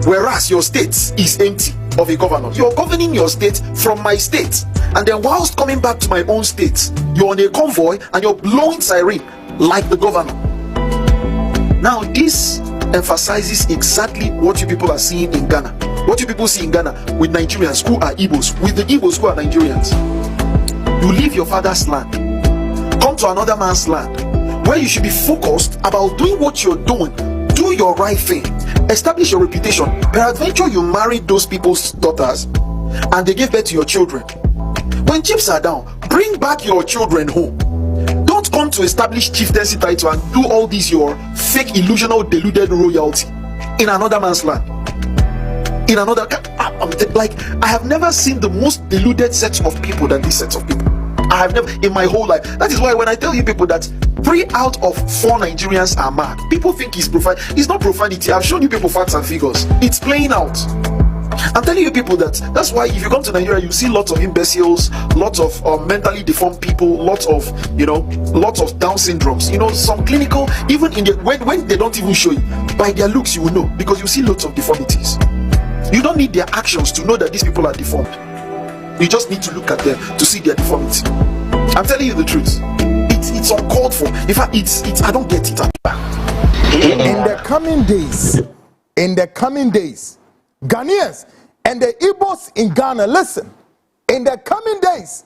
Whereas your state is empty of a governor. You're governing your state from my state. And then whilst coming back to my own state, you're on a convoy and you're blowing siren like the governor. Now this emphasizes exactly what you people are seeing in Ghana. What you people see in Ghana with Nigerians who are Igbos, with the Igbos who are Nigerians. You leave your father's land, come to another man's land, where you should be focused about doing what you're doing. Do your right thing, establish your reputation. Peradventure you married those people's daughters and they gave birth to your children. When chips are down, bring back your children home. Don't come to establish chieftaincy title and do all this your fake illusional deluded royalty in another man's land. I have never seen the most deluded set of people than this set of people. I have never in my whole life. That is why when I tell you people that 3 out of 4 Nigerians are mad, people think it's profane. It's not profanity. I've shown you people facts and figures. It's playing out. I'm telling you people that's why if you come to Nigeria, you see lots of imbeciles, lots of mentally deformed people, lots of Down syndromes. Some clinical, even in when they don't even show you, by their looks you will know, because you see lots of deformities. You don't need their actions to know that these people are deformed. You just need to look at them to see their deformity. I'm telling you the truth. It's uncalled for. In fact, I don't get it. In the coming days, Ghanaians and the Igbos in Ghana, listen. In the coming days,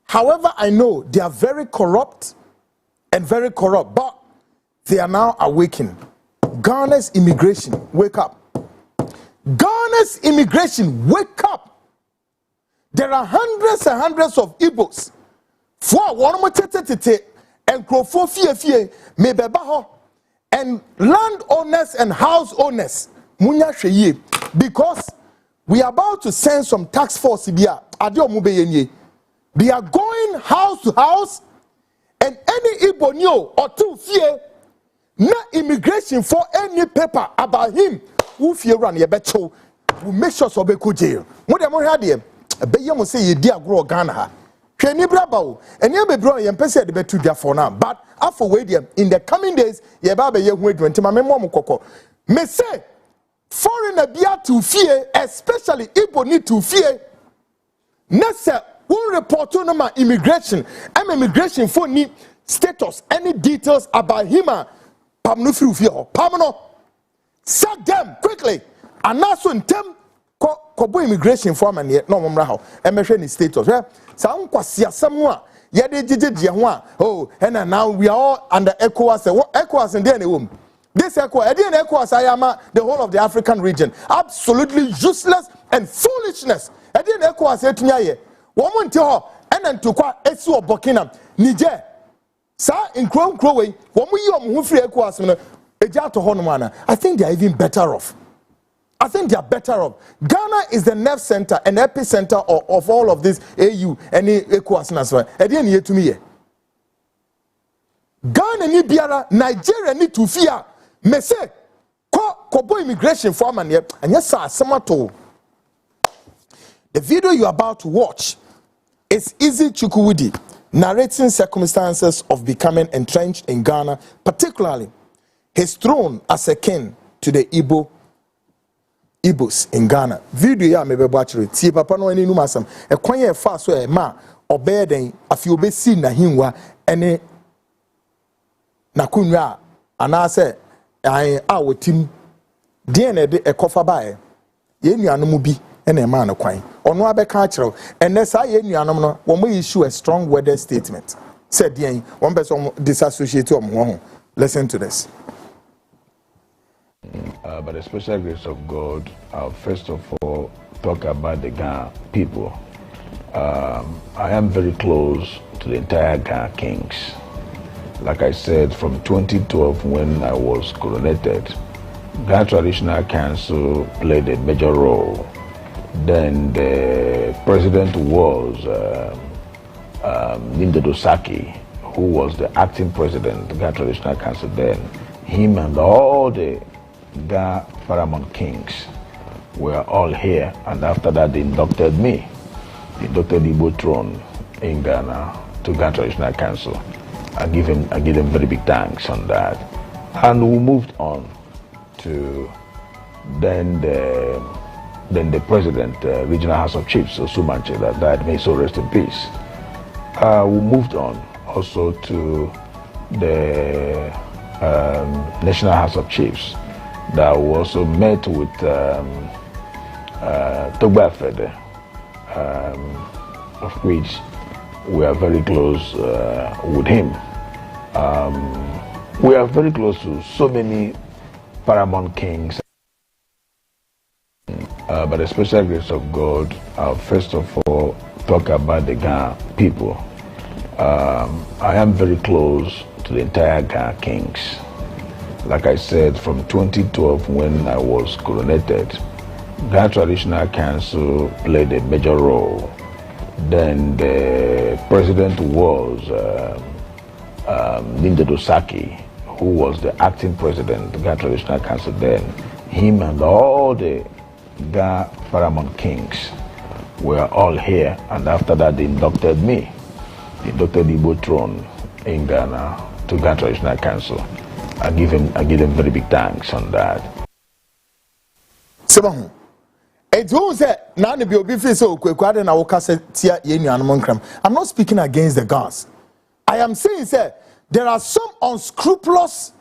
however, I know they are very corrupt, but they are now awakening. Ghana's immigration, wake up. Ghana's immigration, wake up. There are hundreds and hundreds of Igbos. For one more and crofo fie mebebaho and landowners and house owners munya hweye, because we are about to send some tax force bia ade omubeyenye. They are going house to house, and any Igbo new or two fie na immigration for any paper about him who fear run ye beto will make sure so be ko jail. Mo dem hwa de be ye mo say ye di agro Ghana ha. Hwe ni braba o eni abebro ye mpese de betu dia for now, but after wait them in the coming days ye ba be ye hu adwante ma memo mo kokko me say foreigner bia to fear, especially Igbo need to fear. Nessa who report to no immigration and immigration for need status, any details about him pam no free fear pam no sack them quickly and now so ntem kobo immigration for man no momra how e mehwe ni status sa nkwase asem a ye de gigege ho a oh and now we are all under ECOWAS and then wom this ECOWAS ayama the whole of the African region absolutely useless and foolishness. ECOWAS etunya ye womo nte ho enantokwa esi obokina Niger sa nkro we womo yi omho free ECOWAS no eja to ho no mana. I think they are even better off. Ghana is the nerve center and epicenter of all of this AU and ECOWAS. Ghana ni biara, Nigeria ni tufia. Me say, ko immigration for man here, and yes, sir, samato. The video you're about to watch is Easy Chukwudi narrating circumstances of becoming entrenched in Ghana, particularly his throne as a king to the Igbos in Ghana. Video ya mebe bwachiri. Ti papa no eni numasam. E kwanye fa so e ma obeden afi obesi na hinwa ene na kunwa anase a wotim de na de ekofa bae. Ye nuanom bi ene ma na kwan. Ono abeka akireo. Ene sa ye nuanom no wo mo issue a strong word statement. Said den one person disassociate om ho. Listen to this. By the special grace of God, I'll first of all talk about the Ghana people. I am very close to the entire Ghana kings. Like I said, from 2012 when I was coronated, Ghana Traditional Council played a major role. Then the president was Nindedo Saki, who was the acting president of the Ghana Traditional Council then. Him and all the Ghana paramount kings were all here, and after that they inducted me. They inducted the Igbo throne in Ghana to Ghana Traditional Council. I give them very big thanks on that. And we moved on to then the president, Regional House of Chiefs, Osumanche, that died, may so rest in peace. We moved on also to the National House of Chiefs, that we also met with Togba Fede, of which we are very close with him. We are very close to so many paramount kings. By the special grace of God, I'll first of all talk about the Ghana people. I am very close to the entire Ghana kings. Like I said, from 2012 when I was coronated, Ghana Traditional Council played a major role. Then the president was Nindedo Saki, who was the acting president of the Ghana Traditional Council then. Him and all the Ghana paramount kings were all here, and after that they inducted me. They inducted the Igbo throne in Ghana to Ghana Traditional Council. I give them very big thanks on that. Sebahu. I'm not speaking against the gods. I am saying that there are some unscrupulous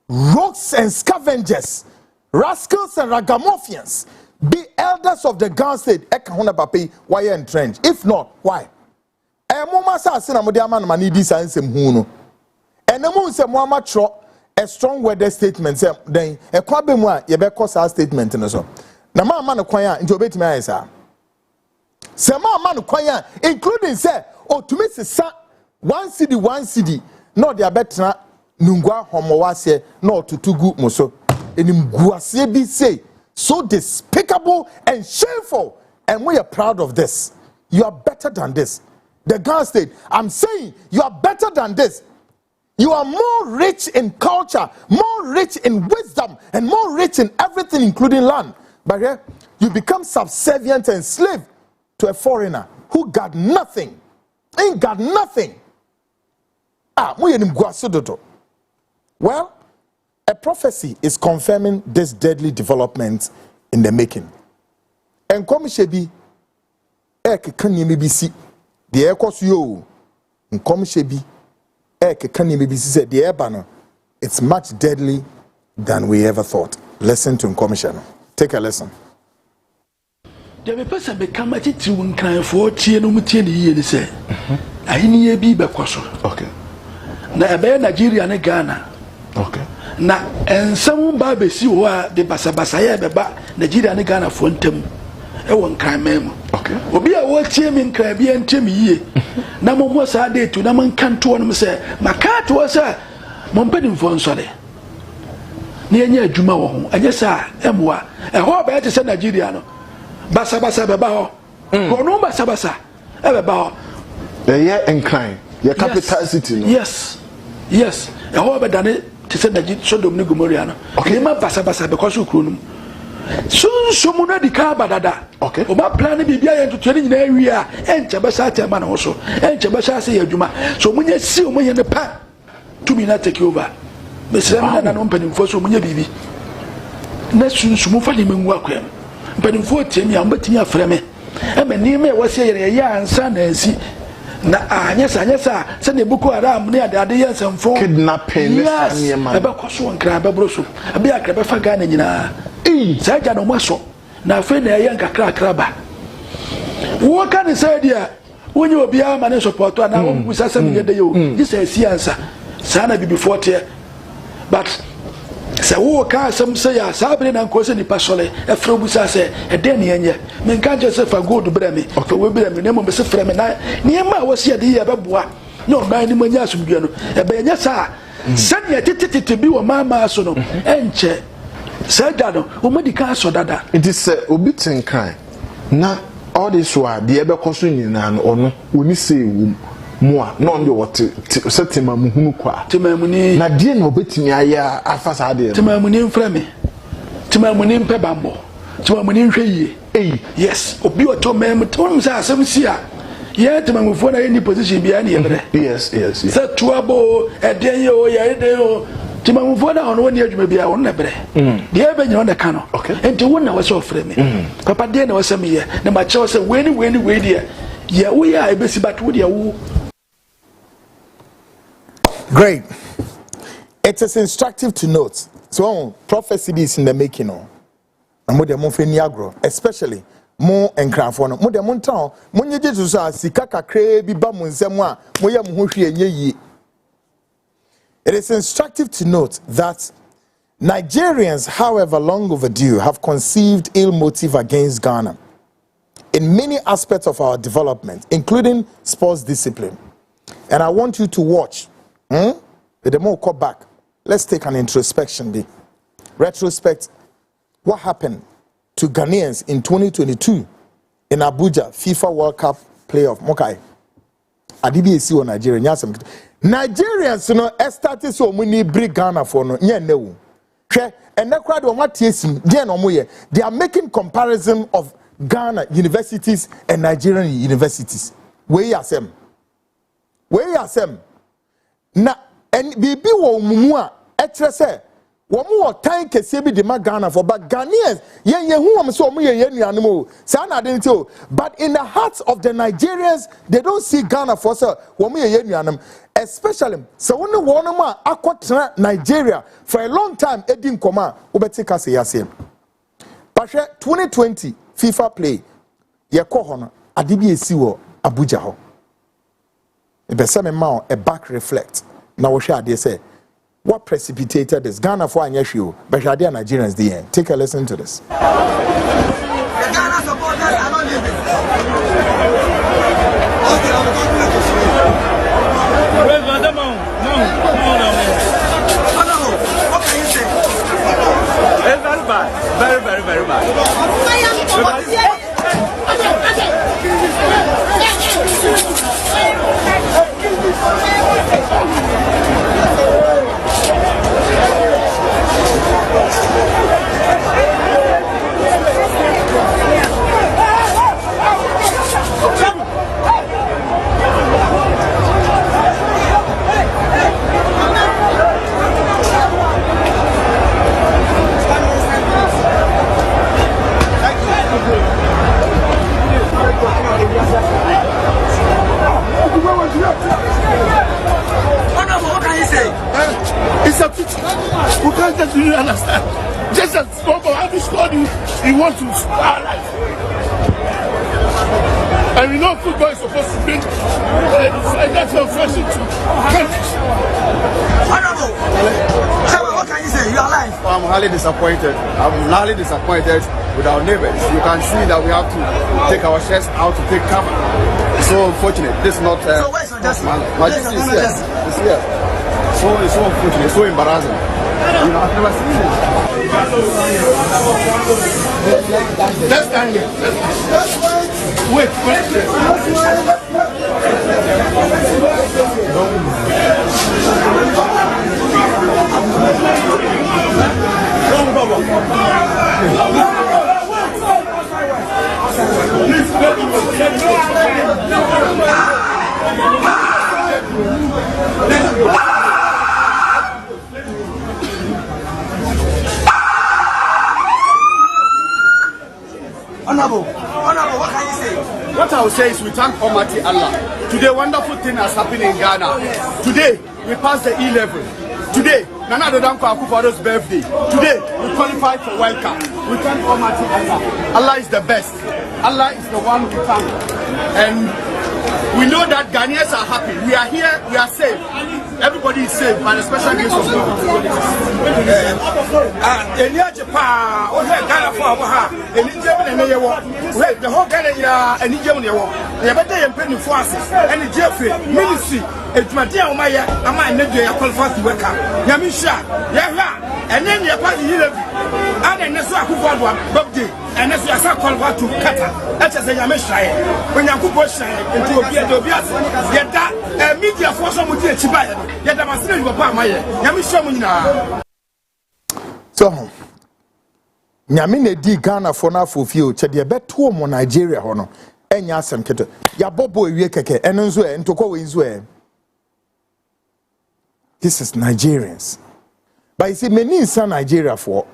rogues and scavengers, rascals and ragamuffins, be elders of the God state. Why you entrenched? If not, why? A strong word statement. Then a kwabemwa yebeko statement in so. Na man kwanya into obeti me ayesa. Se man kwanya including say oh to me sa one city no dia betra nungwa homowase no tutugu muso. Enim guase bi say so despicable and shameful, and we are proud of this. You are better than this. The God state, I'm saying you are better than this. You are more rich in culture, more rich in wisdom, and more rich in everything, including land. But here, you become subservient and slave to a foreigner who got nothing. Ain't got nothing. Well, a prophecy is confirming this deadly development in the making. And come shebi, can you maybe see the air cost you? And come shebi. It's much deadly than we ever thought. Listen to Commissioner. Take a lesson. The person become a teaching kind for Chienu say. I need a be okay. Na Nigeria and Ghana. Okay. Na and some baby see what the Basabasaya beba Nigeria and Ghana for them. I won't crime memo. Okay. Obi a watch him in Caribbean Timmy. Na mo sa day to na man kan to no say maka to say mo mpedin fo nsore na enya adwuma wo ho anya sa emwa e ho ba te say Nigeria no basa beba ho ko no basa e beba ho the year incline your capital city no yes Yes, a whole bed done it to say that so Dominic Moriano. Okay, my basa because you couldn't. Soon, someone at the car, badada. Okay, my plan to be to training in the area and Chabasa man also, and Chabasa say Juma. So when you see me in the pack, to me not take over. Miss Lemon and opening for so many baby. Next soon, smooth for him and work him. But in 14, I'm betting your frame. And my name was saying a year and son and see. Yes, send the book around near the ideas and for kidnapping. Yes, about Cosso and Crab Brosso. A beer crab fagan in Saja no muscle. Now, friend, a young crabber. What can I say, dear? When you will be a man support, and I will say something to you. This is the answer. Sana be before tear. But so can some say, Sabrin and Cosen Pasole, a Frobusa say, a Denny and ye. Men can't just say for good to Bremy, okay, we be a minimum of Frame and I. Niema was here the year Babua. No, by any man, yes, a Benyasa. Send your titty to be a mamma sono, and che. Said Dado, who made the castle dada. It is a obitin kind. Now, all this while, the ever consumed and on, when you say more, none of what set him a muhunqua. Timamuni, Nadia no betting ya afasade. Timamuni frame. Timamuni pebambo. Timamuni tree. Eh, yes, Obio to mem toms are some seer. Yet, Timamufona any position behind him. Yes. Set trouble, a day or ya. Timamufona on 1 year may be our nebre. The avenue on the canal. Okay. And to one I was so frame. Papa Dana was some year. The macho said, when dear. Yeah, we are a busy but with you. Great. It is instructive to note. So, prophecy is in the making. And more than Monfeniagro, especially more and Crafono. More than Montown, when you did to Sikaka Craby Bamun Semwa, Moya Mushi and Ye. It is instructive to note that Nigerians, however long overdue, have conceived ill motive against Ghana in many aspects of our development, including sports discipline. And I want you to watch. With the more call back, let's take an introspection. Retrospect. What happened to Ghanaians in 2022 in Abuja FIFA World Cup playoff? Mokai. Adibisi or Nigeria. Nigerians, you know, started so many bring Ghana for no. Yeah, no. And that crowd what they are making comparison of Ghana universities and Nigerian universities. Where you are them? Na and bibi wo mumu a etre se wo mu wo tan kese bi de ma Ghana for but Ghanaians ye hu am so mo ye nuanom o sa na de nti o but in the hearts of the Nigerians they don't see Ghana for so wo mo ye nuanom especially so when one ma akotra Nigeria for a long time edin koma obeti kase yase but 2020 FIFA play ye ko ho no adibi esi wo Abuja ho a back reflect. Now we shall say what precipitated this Ghana for an issue, but shall Nigerians the end. Take a listen to this. The Ghana supporters are not living. What can you say? It's very bad. Very bad. What can you say? It's a pity. We can't just really understand. Just as Bobo having scored you, he wants to spare our life. And we know football is supposed to bring that's your friendship to countries. Honorable, what can you say? You are alive. I'm highly disappointed. With our neighbors. You can see that we have to take our chests out to take cover. It's so unfortunate. This is not. So where's your justice? My justice is here. It's here. It's so unfortunate. It's so embarrassing. You know, I've never seen this. Let's stand here. Wait. Honorable, what can you say? What I will say is we thank Almighty Allah. Today, wonderful thing has happened in Ghana. Today, we passed the E-level. Today, Nana Adodanko Akufo-Addo's birthday. Today, we qualified for World Cup. We thank Almighty Allah. Allah is the best. Allah is the one we thank. And we know that Ghanaians are happy. We are here, we are safe. Everybody is safe by the special grace of God. The whole Ghana and the better and forces and the Jeffrey ministry. It's my dear Maya, I might never qualify to work out. Yamisha, and then you're part of the and then so one, Bobby, and as you are qualified to Qatar. That's as a Yamisha. When you put push into a beer, yet that media force on with Chibaya, yet I must say, Maya, Yamisha. So, Nyamine di Ghana for now for few, Chedia bet 2 more Nigeria hono, and Yasam Keto, Yabobo Yekeke, and Nzwe, and Toko Izwe. This is Nigerians. But you see, many in Nigeria for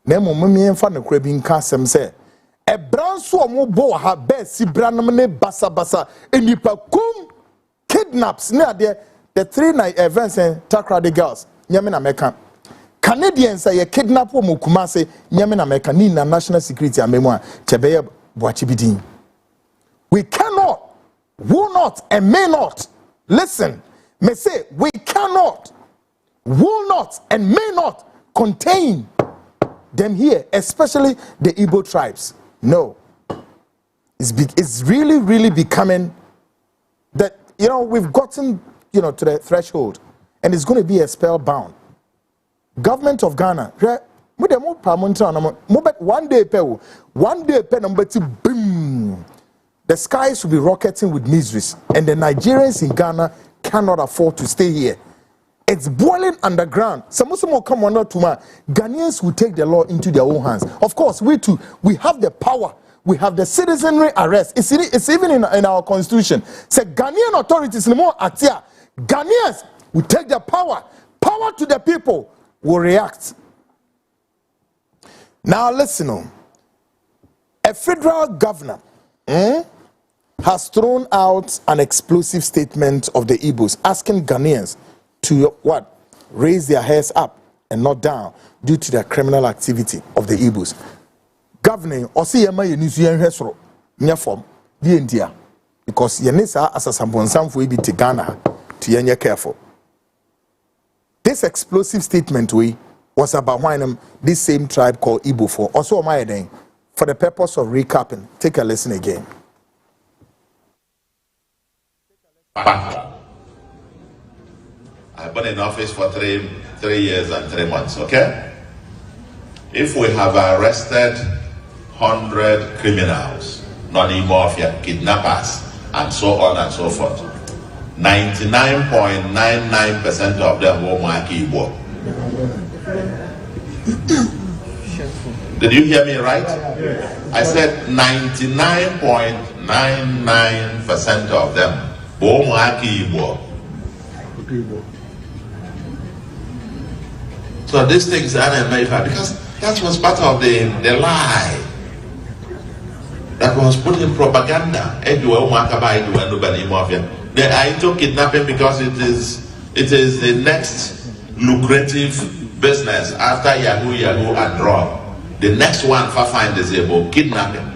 Nemo Mummy and Fan of Crabbing Cassam say, a brown swam bo ha best, si branamane basa basa, and you kum kidnaps near the 3 night events and Takra the girls, Yamina Mekan. Canadians say a kidnap woman Kumase, Yamina Mekanina national security and memoir, Chebeya Boachibidin. We cannot, will not, and may not listen. May say we cannot, will not, and may not contain them here, especially the Igbo tribes. No, it's really becoming that, you know, we've gotten, you know, to the threshold, and it's going to be a spellbound. Government of Ghana, one day number 2, boom, the skies will be rocketing with miseries, and the Nigerians in Ghana cannot afford to stay here. It's boiling underground. Some will come on tomorrow. Ghanaians will take the law into their own hands. Of course, we too, we have the power. We have the citizenry arrest. It's even in our constitution. Say Ghanaian authorities, Ghanaians will take the power. Power to the people will react. Now listen, a federal governor has thrown out an explosive statement of the Igbos, asking Ghanaians to what? Raise their heads up and not down due to the criminal activity of the Igbos. Governor, Osiyama Yenusu Hesro, Nyafom, the India, because Yanisa as a Sambonsam will be to Ghana to Yenya careful. This explosive statement was about when this same tribe called Igbo for also my name. For the purpose of recapping, take a listen again. I've been in office for three years and 3 months, okay? If we have arrested 100 criminals, non-mafia, kidnappers, and so on and so forth, 99.99% of them will mark Igbo. Did you hear me right? I said 99.99% of them will mark Igbo. So these things are America because that was part of the lie that was put in propaganda. The I took kidnapping because it is the next lucrative business after Yahoo and drug. The next one for find is about kidnapping.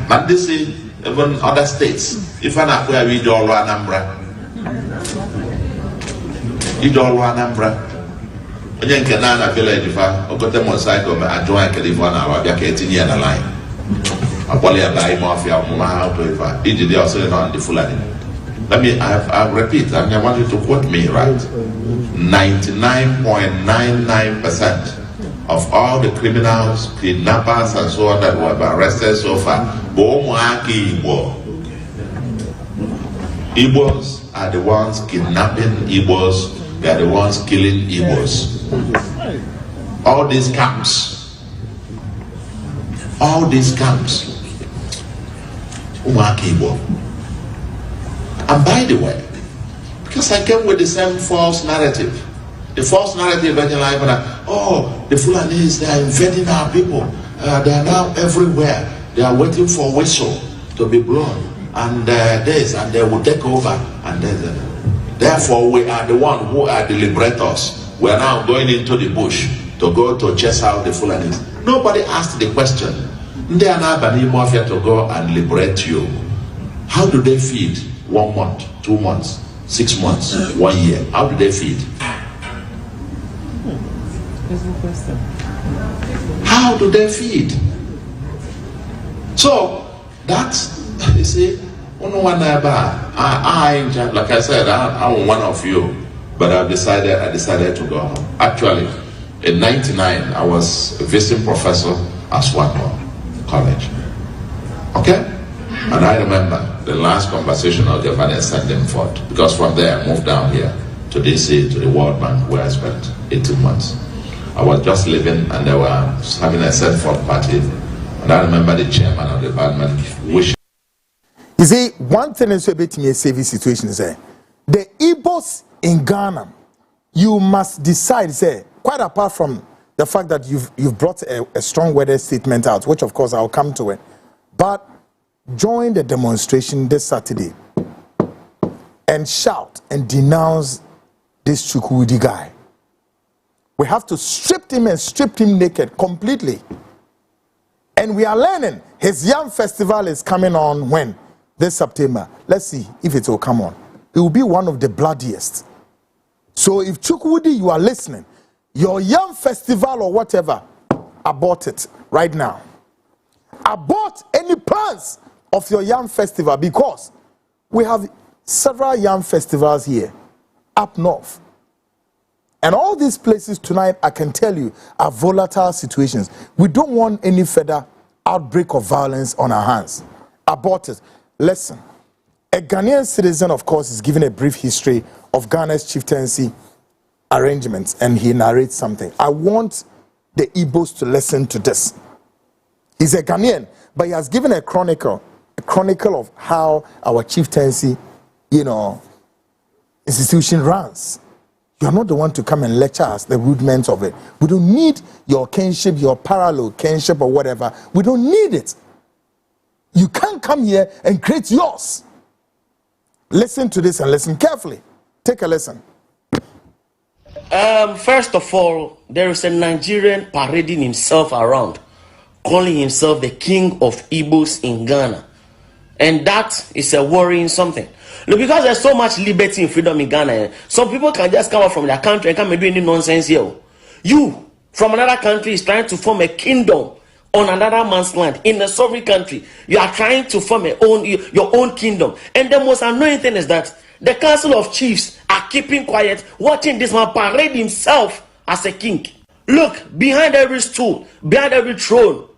But this is even other states. If an acquire we do Anambra. Onye nke na village fa ogote motorcycle me adjoin California wa bia ka etinye na line akwali ya bai mafia mama how to fa iji dey also on the Fulani. Let me I repeat, I want you to quote me right. 99.99% of all the criminals, kidnappers and so on that were arrested so far Igbos are the ones kidnapping Igbos. They are the ones killing Igbos. All these camps, Igbo. And by the way, because I came with the same false narrative. The false narrative that the Fulanis, they are invading our people. They are now everywhere. They are waiting for whistle to be blown. And and they will take over. And therefore, we are the one who are the liberators. We are now going into the bush to go to chase out the Fulanis. Nobody asked the question. They are now banning mafia to go and liberate you. How do they feed? 1 month, 2 months, 6 months, 1 year. How do they feed? How do they feed? So that's, you see, like I said, I'm one of you, but I decided to go home. Actually, in '99, I was a visiting professor at Swarthmore College. Okay? And I remember the last conversation of the father sent them forth, because from there I moved down here to DC, to the World Bank, where I spent 18 months. I was just leaving and they were having a set forth party. And I remember the chairman of the department wishing. You see, one thing is a bit me a saving situation is the Igbos in Ghana, you must decide, say, quite apart from the fact that you've brought a strong weather statement out, which of course I'll come to it, but join the demonstration this Saturday and shout and denounce this Chukwudi guy. We have to strip him and strip him naked completely. And we are learning. His Yam Festival is coming on when? This September. Let's see if it will come on. It will be one of the bloodiest. So if Chukwudi, you are listening, your Yam Festival or whatever, abort it right now. Abort any plans of your Yam Festival, because we have several Yam Festivals here up north. And all these places tonight, I can tell you, are volatile situations. We don't want any further outbreak of violence on our hands. Abort it. Listen, a Ghanaian citizen, of course, is given a brief history of Ghana's chieftaincy arrangements, and he narrates something. I want the Igbos to listen to this. He's a Ghanaian, but he has given a chronicle of how our chieftaincy, institution runs. You are not the one to come and lecture us the rudiments of it. We don't need your kinship, your parallel kinship or whatever. We don't need it. You can't come here and create yours. Listen to this and listen carefully. Take a listen. First of all, there is a Nigerian parading himself around, calling himself the king of Igbos in Ghana. And that is a worrying something. Look, because there's so much liberty and freedom in Ghana, some people can just come out from their country and come and do any nonsense here. You, from another country, is trying to form a kingdom on another man's land in a sovereign country. You are trying to form your own kingdom. And the most annoying thing is that the council of chiefs are keeping quiet, watching this man parade himself as a king. Look, behind every stool, behind every throne,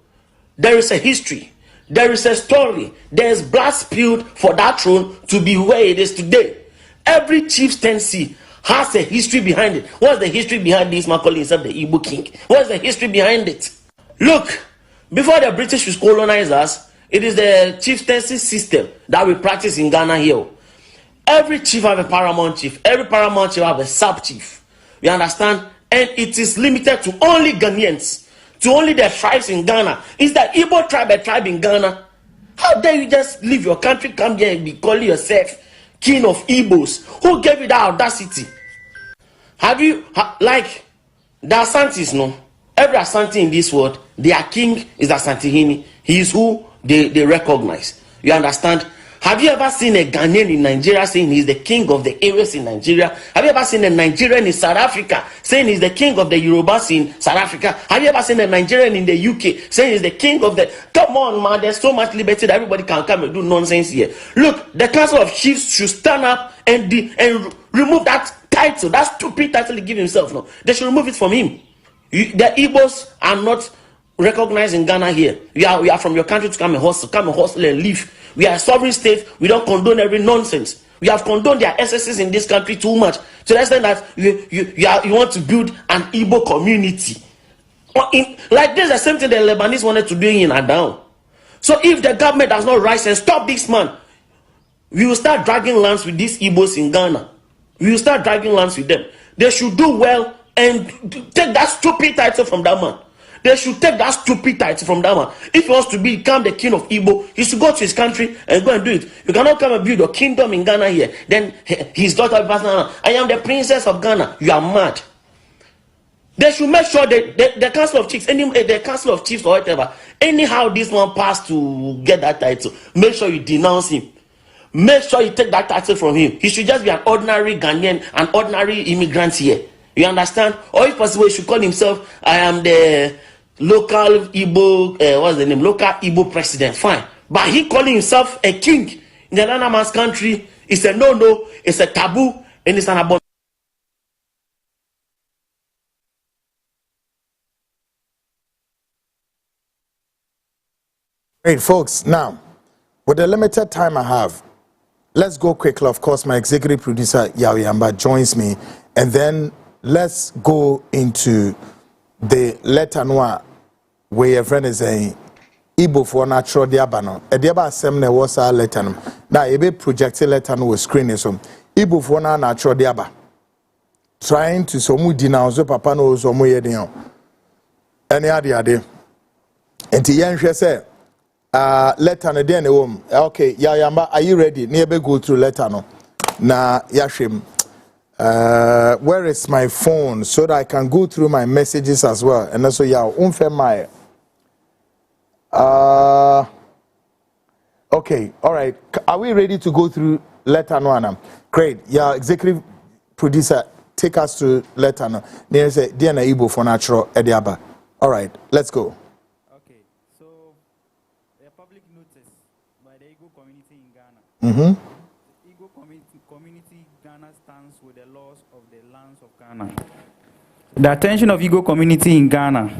there is a history. There is a story. There is blood spilled for that throne to be where it is today. Every chieftaincy has a history behind it. What's the history behind this man calling himself the Igbo king? What's the history behind it? Look, before the British was colonize us, it is the chieftaincy system that we practice in Ghana here. Every chief have a paramount chief. Every paramount chief have a sub-chief. You understand? And it is limited to only Ghanaians. To only the tribes in Ghana. Is the Igbo tribe a tribe in Ghana? How dare you just leave your country, come here and be calling yourself king of Igbos? Who gave you that audacity? Have you, like, the Asantis, no? Every Asante in this world, their king is Asantehene. He is who they recognize. You understand? Have you ever seen a Ghanaian in Nigeria saying he's the king of the areas in Nigeria? Have you ever seen a Nigerian in South Africa saying he's the king of the Yorubas in South Africa? Have you ever seen a Nigerian in the UK saying he's the king of the... Come on, man, there's so much liberty that everybody can come and do nonsense here. Look, the Council of Chiefs should stand up and remove that title, that stupid title he gave himself. No, they should remove it from him. The Igbos are not recognized in Ghana here. We are from your country to come and hustle and leave. We are a sovereign state. We don't condone every nonsense. We have condoned their excesses in this country too much, to the extent that you want to build an Igbo community. Like this, the same thing the Lebanese wanted to do in Adao. So if the government does not rise and stop this man, we will start dragging lands with these Igbos in Ghana. We will start dragging lands with them. They should do well and take that stupid title from that man. They should take that stupid title from that man. If he wants to become the king of Igbo, he should go to his country and go and do it. You cannot come and build your kingdom in Ghana here. Then his daughter will pass down, I am the princess of Ghana. You are mad. They should make sure that the council of chiefs, the council of chiefs or whatever, anyhow this one passed to get that title, make sure you denounce him. Make sure you take that title from him. He should just be an ordinary Ghanaian, an ordinary immigrant here. You understand? Or if possible, he should call himself, I am the local Igbo, what's the name? Local Igbo president. Fine. But he calling himself a king in the Nana man's country, it's a no-no, it's a taboo, and it's an abomination. Great, folks. Now, with the limited time I have, let's go quickly. Of course, my executive producer, Yamba, joins me. And then let's go into the letter noir where your friend is saying, Igbo for natural diabano. A diaba assembly was our letter. Now, a bit projected letter with screen. So, Igbo for natural diaba. Trying to so mudi now, so papa knows or more. Any idea? And the young say, letter no dey na wom. Okay, Yayamba, are you ready? Nearby go through letter no. Na Yashim. Where is my phone so that I can go through my messages as well? And also my okay, all right. Are we ready to go through letter no Anam? Great. Yeah, executive producer, take us to letter no. Near say dear na Igbo for natural ediaba. All right, let's go. Igbo community Ghana stands with the laws of the lands of Ghana. The attention of Igbo community in Ghana,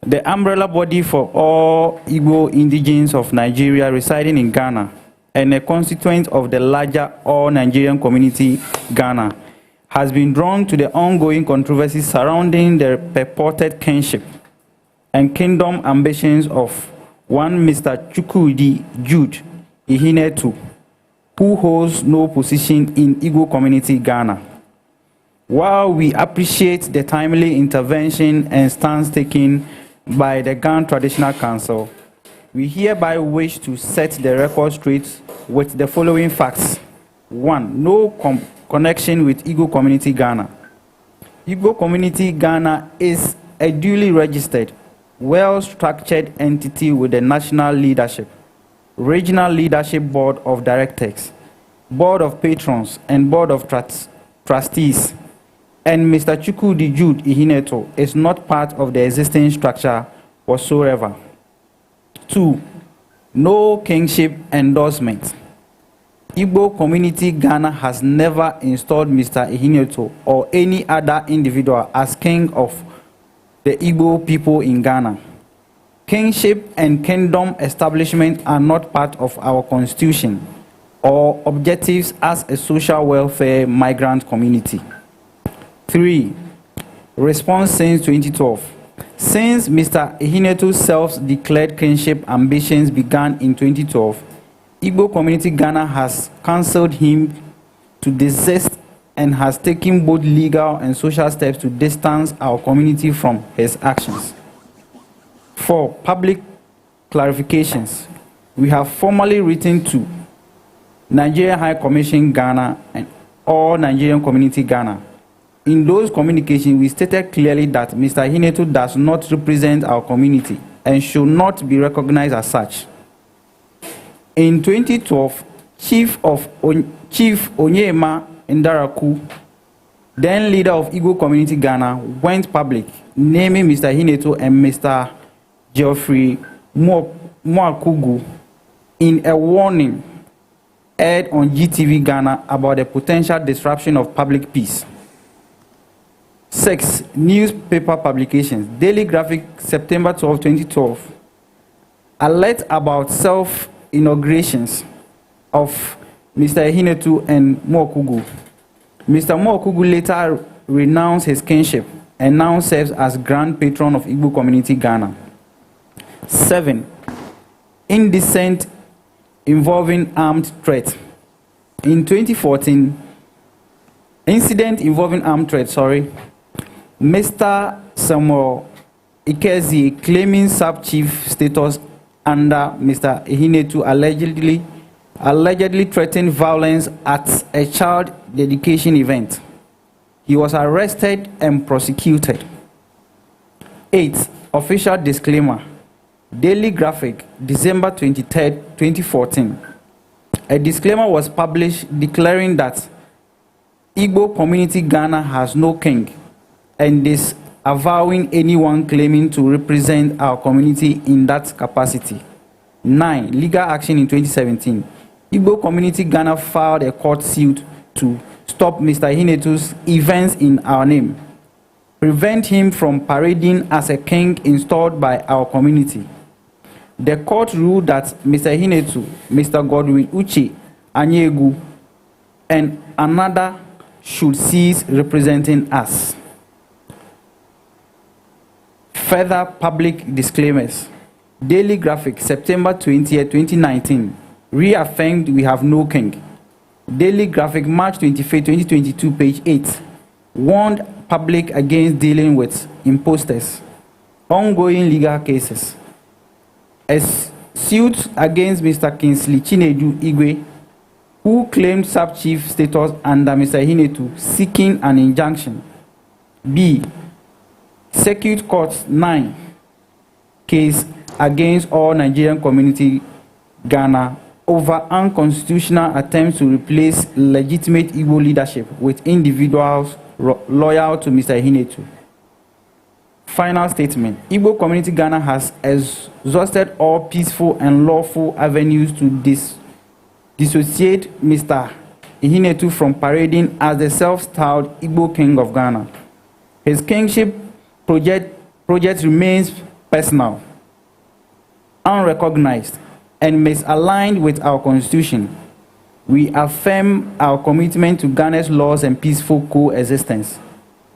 the umbrella body for all Igbo indigenes of Nigeria residing in Ghana, and a constituent of the larger all Nigerian community Ghana, has been drawn to the ongoing controversy surrounding the purported kinship and kingdom ambitions of one Mr. Chukwudi Jude Ihinetu, who holds no position in Igbo community Ghana. While we appreciate the timely intervention and stance taken by the Ghana Traditional Council, we hereby wish to set the record straight with the following facts. 1. No connection with Igbo community Ghana. Igbo community Ghana is a duly registered, well-structured entity with the national leadership, regional leadership board of directors, board of patrons, and board of trustees. And Mr. Chukwudi Jude Ihineto is not part of the existing structure whatsoever. 2. No kingship endorsement. Igbo community Ghana has never installed Mr. Ihineto or any other individual as king of the Igbo people in Ghana. Kingship and kingdom establishment are not part of our constitution or objectives as a social welfare migrant community. 3. Response since 2012. Since Mr. Ihineto's self-declared kingship ambitions began in 2012, Igbo community Ghana has counseled him to desist and has taken both legal and social steps to distance our community from his actions. 4. Public clarifications. We have formally written to Nigeria High Commission Ghana and all Nigerian community Ghana. In those communications, we stated clearly that Mr. Ihineto does not represent our community and should not be recognized as such. In 2012, Chief Onyema Ndaraku, then leader of Igbo community Ghana, went public, naming Mr. Ihineto and Mr. Geoffrey Mwakugu in a warning aired on GTV Ghana about the potential disruption of public peace. 6. Newspaper publications. Daily Graphic, September 12, 2012. Alert about self-inaugurations of Mr. Ihineto and Mwakugu. Mr. Mwakugu later renounced his kinship and now serves as Grand Patron of Igbo Community Ghana. 7. indecent involving armed threat. In 2014, incident involving armed threat, Mr. Samuel Ikezi, claiming sub-chief status under Mr. Ihinetu, allegedly threatened violence at a child dedication event. He was arrested and prosecuted. 8. Official disclaimer. Daily Graphic, December 23, 2014. A disclaimer was published declaring that Igbo community Ghana has no king and disavowing anyone claiming to represent our community in that capacity. 9. Legal action in 2017. Igbo community Ghana filed a court suit to stop Mr. Ihinetu's events in our name, prevent him from parading as a king installed by our community. The court ruled that Mr. Ihinetu, Mr. Godwin Uche Anyegu, and another should cease representing us. Further public disclaimers. Daily Graphic, September 20, 2019. Reaffirmed we have no king. Daily Graphic, March 25, 2022, page 8. Warned public against dealing with imposters. Ongoing legal cases. A suit against Mr. Kingsley Chinedu Igwe, who claimed sub-chief status under Mr. Ihinetu, seeking an injunction. B. Circuit Court 9. Case against all Nigerian community Ghana over unconstitutional attempts to replace legitimate Igbo leadership with individuals loyal to Mr. Ihinetu. Final statement. Igbo community Ghana has exhausted all peaceful and lawful avenues to dissociate Mr. Ihinetu from parading as the self-styled Igbo King of Ghana. His kingship project remains personal, unrecognized, and misaligned with our constitution. We affirm our commitment to Ghana's laws and peaceful coexistence.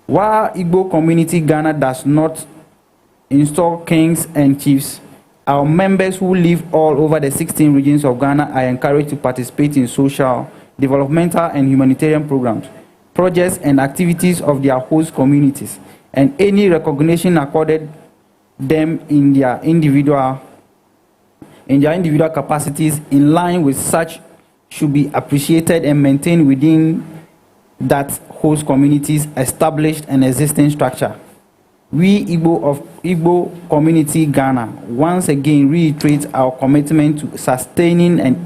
While Igbo community Ghana does not install kings and chiefs, our members who live all over the 16 regions of Ghana are encouraged to participate in social, developmental, and humanitarian programs, projects, and activities of their host communities, and any recognition accorded them in their individual capacities in line with such should be appreciated and maintained within that host communities established and existing structure. We Igbo community Ghana once again reiterate our commitment to sustaining and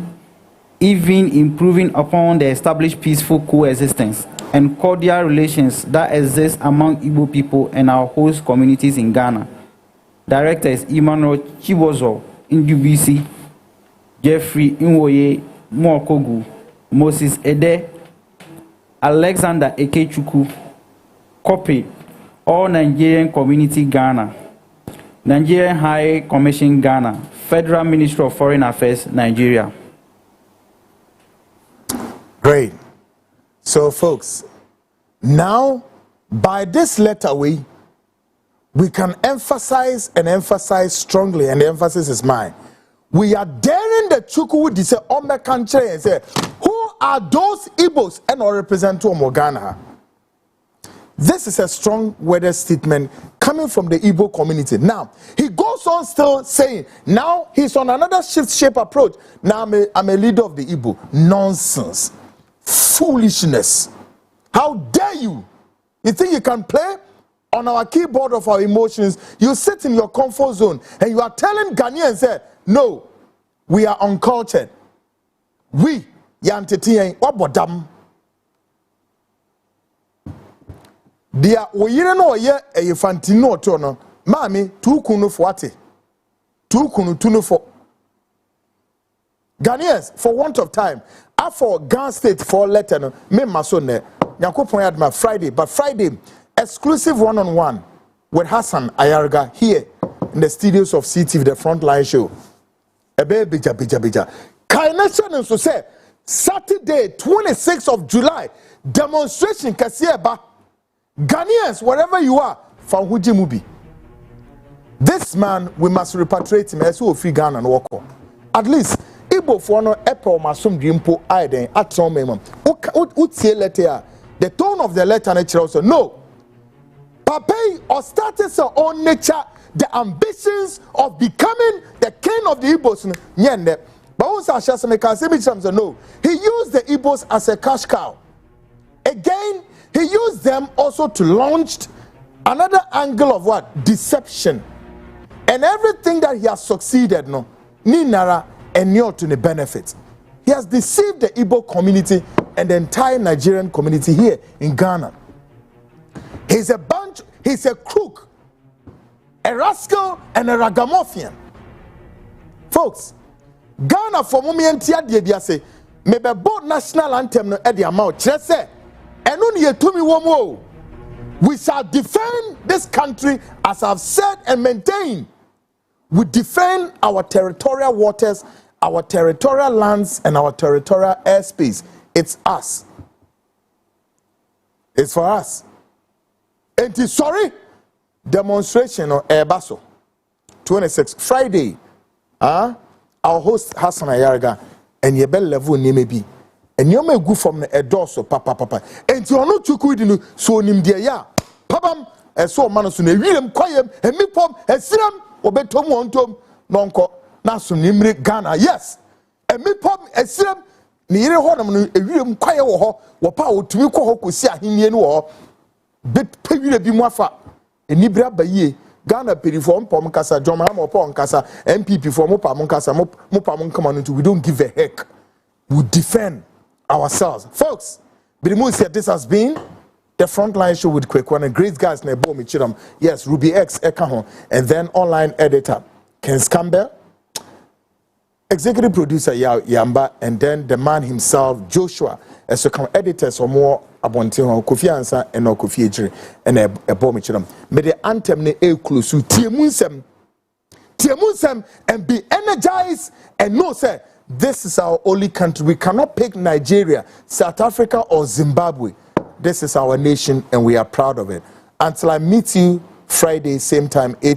even improving upon the established peaceful coexistence and cordial relations that exist among Igbo people and our host communities in Ghana. Directors Emmanuel Chibozo, Indubisi, Jeffrey Nwoye Mwokogu, Moses Ede, Alexander Ekechuku, Copy, all Nigerian Community Ghana, Nigerian High Commission Ghana, Federal Ministry of Foreign Affairs, Nigeria. Great. So, folks, now by this letter we can emphasize and emphasize strongly, and the emphasis is mine. We are daring the Chukwudi say Ome country and say, who are those Igbos and or represent to Ghana? This is a strong worded statement coming from the Igbo community. Now, he goes on still saying, now he's on another shift-shape approach. Now I'm a leader of the Igbo. Nonsense. Foolishness. How dare you? You think you can play on our keyboard of our emotions? You sit in your comfort zone and you are telling Ghanaians, no, we are uncultured. We, Yantetian, Wabodam. Dia oyire no oye eyefantino to no mami tukunu fo ate tukunu tunu fo Ghanaians for want of time after Ghana state for letter no me maso ne yakopon yadma Friday, but Friday exclusive one-on-one with Hassan Ayarga here in the studios of CTV, the Frontline show. Ebe bija kaination so say Saturday 26th of July demonstration kasieba Ghanaians, wherever you are, from Mubi. This man, we must repatriate him as we free Ghana and walk on. at least Igbo for no epo masum dimpo aiden atom mem. Utie letter the tone of the letter nature also no. Papai or status or own nature the ambitions of becoming the king of the Igbos nyende. But also no. He used the Igbos as a cash cow. Again, he used them also to launch another angle of what? Deception. And everything that he has succeeded, no, Ninara and Nyo to the benefit. He has deceived the Igbo community and the entire Nigerian community here in Ghana. He's a crook, a rascal, and a ragamuffin. Folks, Ghana for Mumientia de say, maybe both national anthem no at the amount. Just say, and only a to me womo. We shall defend this country as I've said and maintained. We defend our territorial waters, our territorial lands, and our territorial airspace. It's us. It's for us. And it's sorry, demonstration of Airbaso 26 Friday. Our host Hassan Ayarga and Yebel level maybe. And you may go from a dorsal papa. And you are not too good in so nim dear ya. Papam, and so manasune, William Quayem, and me pom, and Siram, or betom one tom, nonco, Nasum Nimri Ghana, yes. And me pom, and Siram, near Honam, a William Quay or power to me call Hokusia, Indian war, bit pay be mofa, and Nibra Baye, Ghana pay for Pomcasa, John Ham or Poncasa, MPP for Mopamoncasa, Mopamon come we don't give a heck. We defend ourselves. Folks, Birimu said this has been the Frontline Show with Quick One and great guys Nebo Michiram. Yes, Ruby X Ekahon, and then online editor Ken Campbell, executive producer Yamba, and then the man himself, Joshua, as a editors or more Abontiho, Kofi Ansa, and no Kofi Ejiri, and Ebo Michiram. May the anthem ne Eklusu, Tiemunsem, and be energized and know, sir. This is our only country. We cannot pick Nigeria, South Africa, or Zimbabwe. This is our nation, and we are proud of it. Until I meet you Friday, same time, 8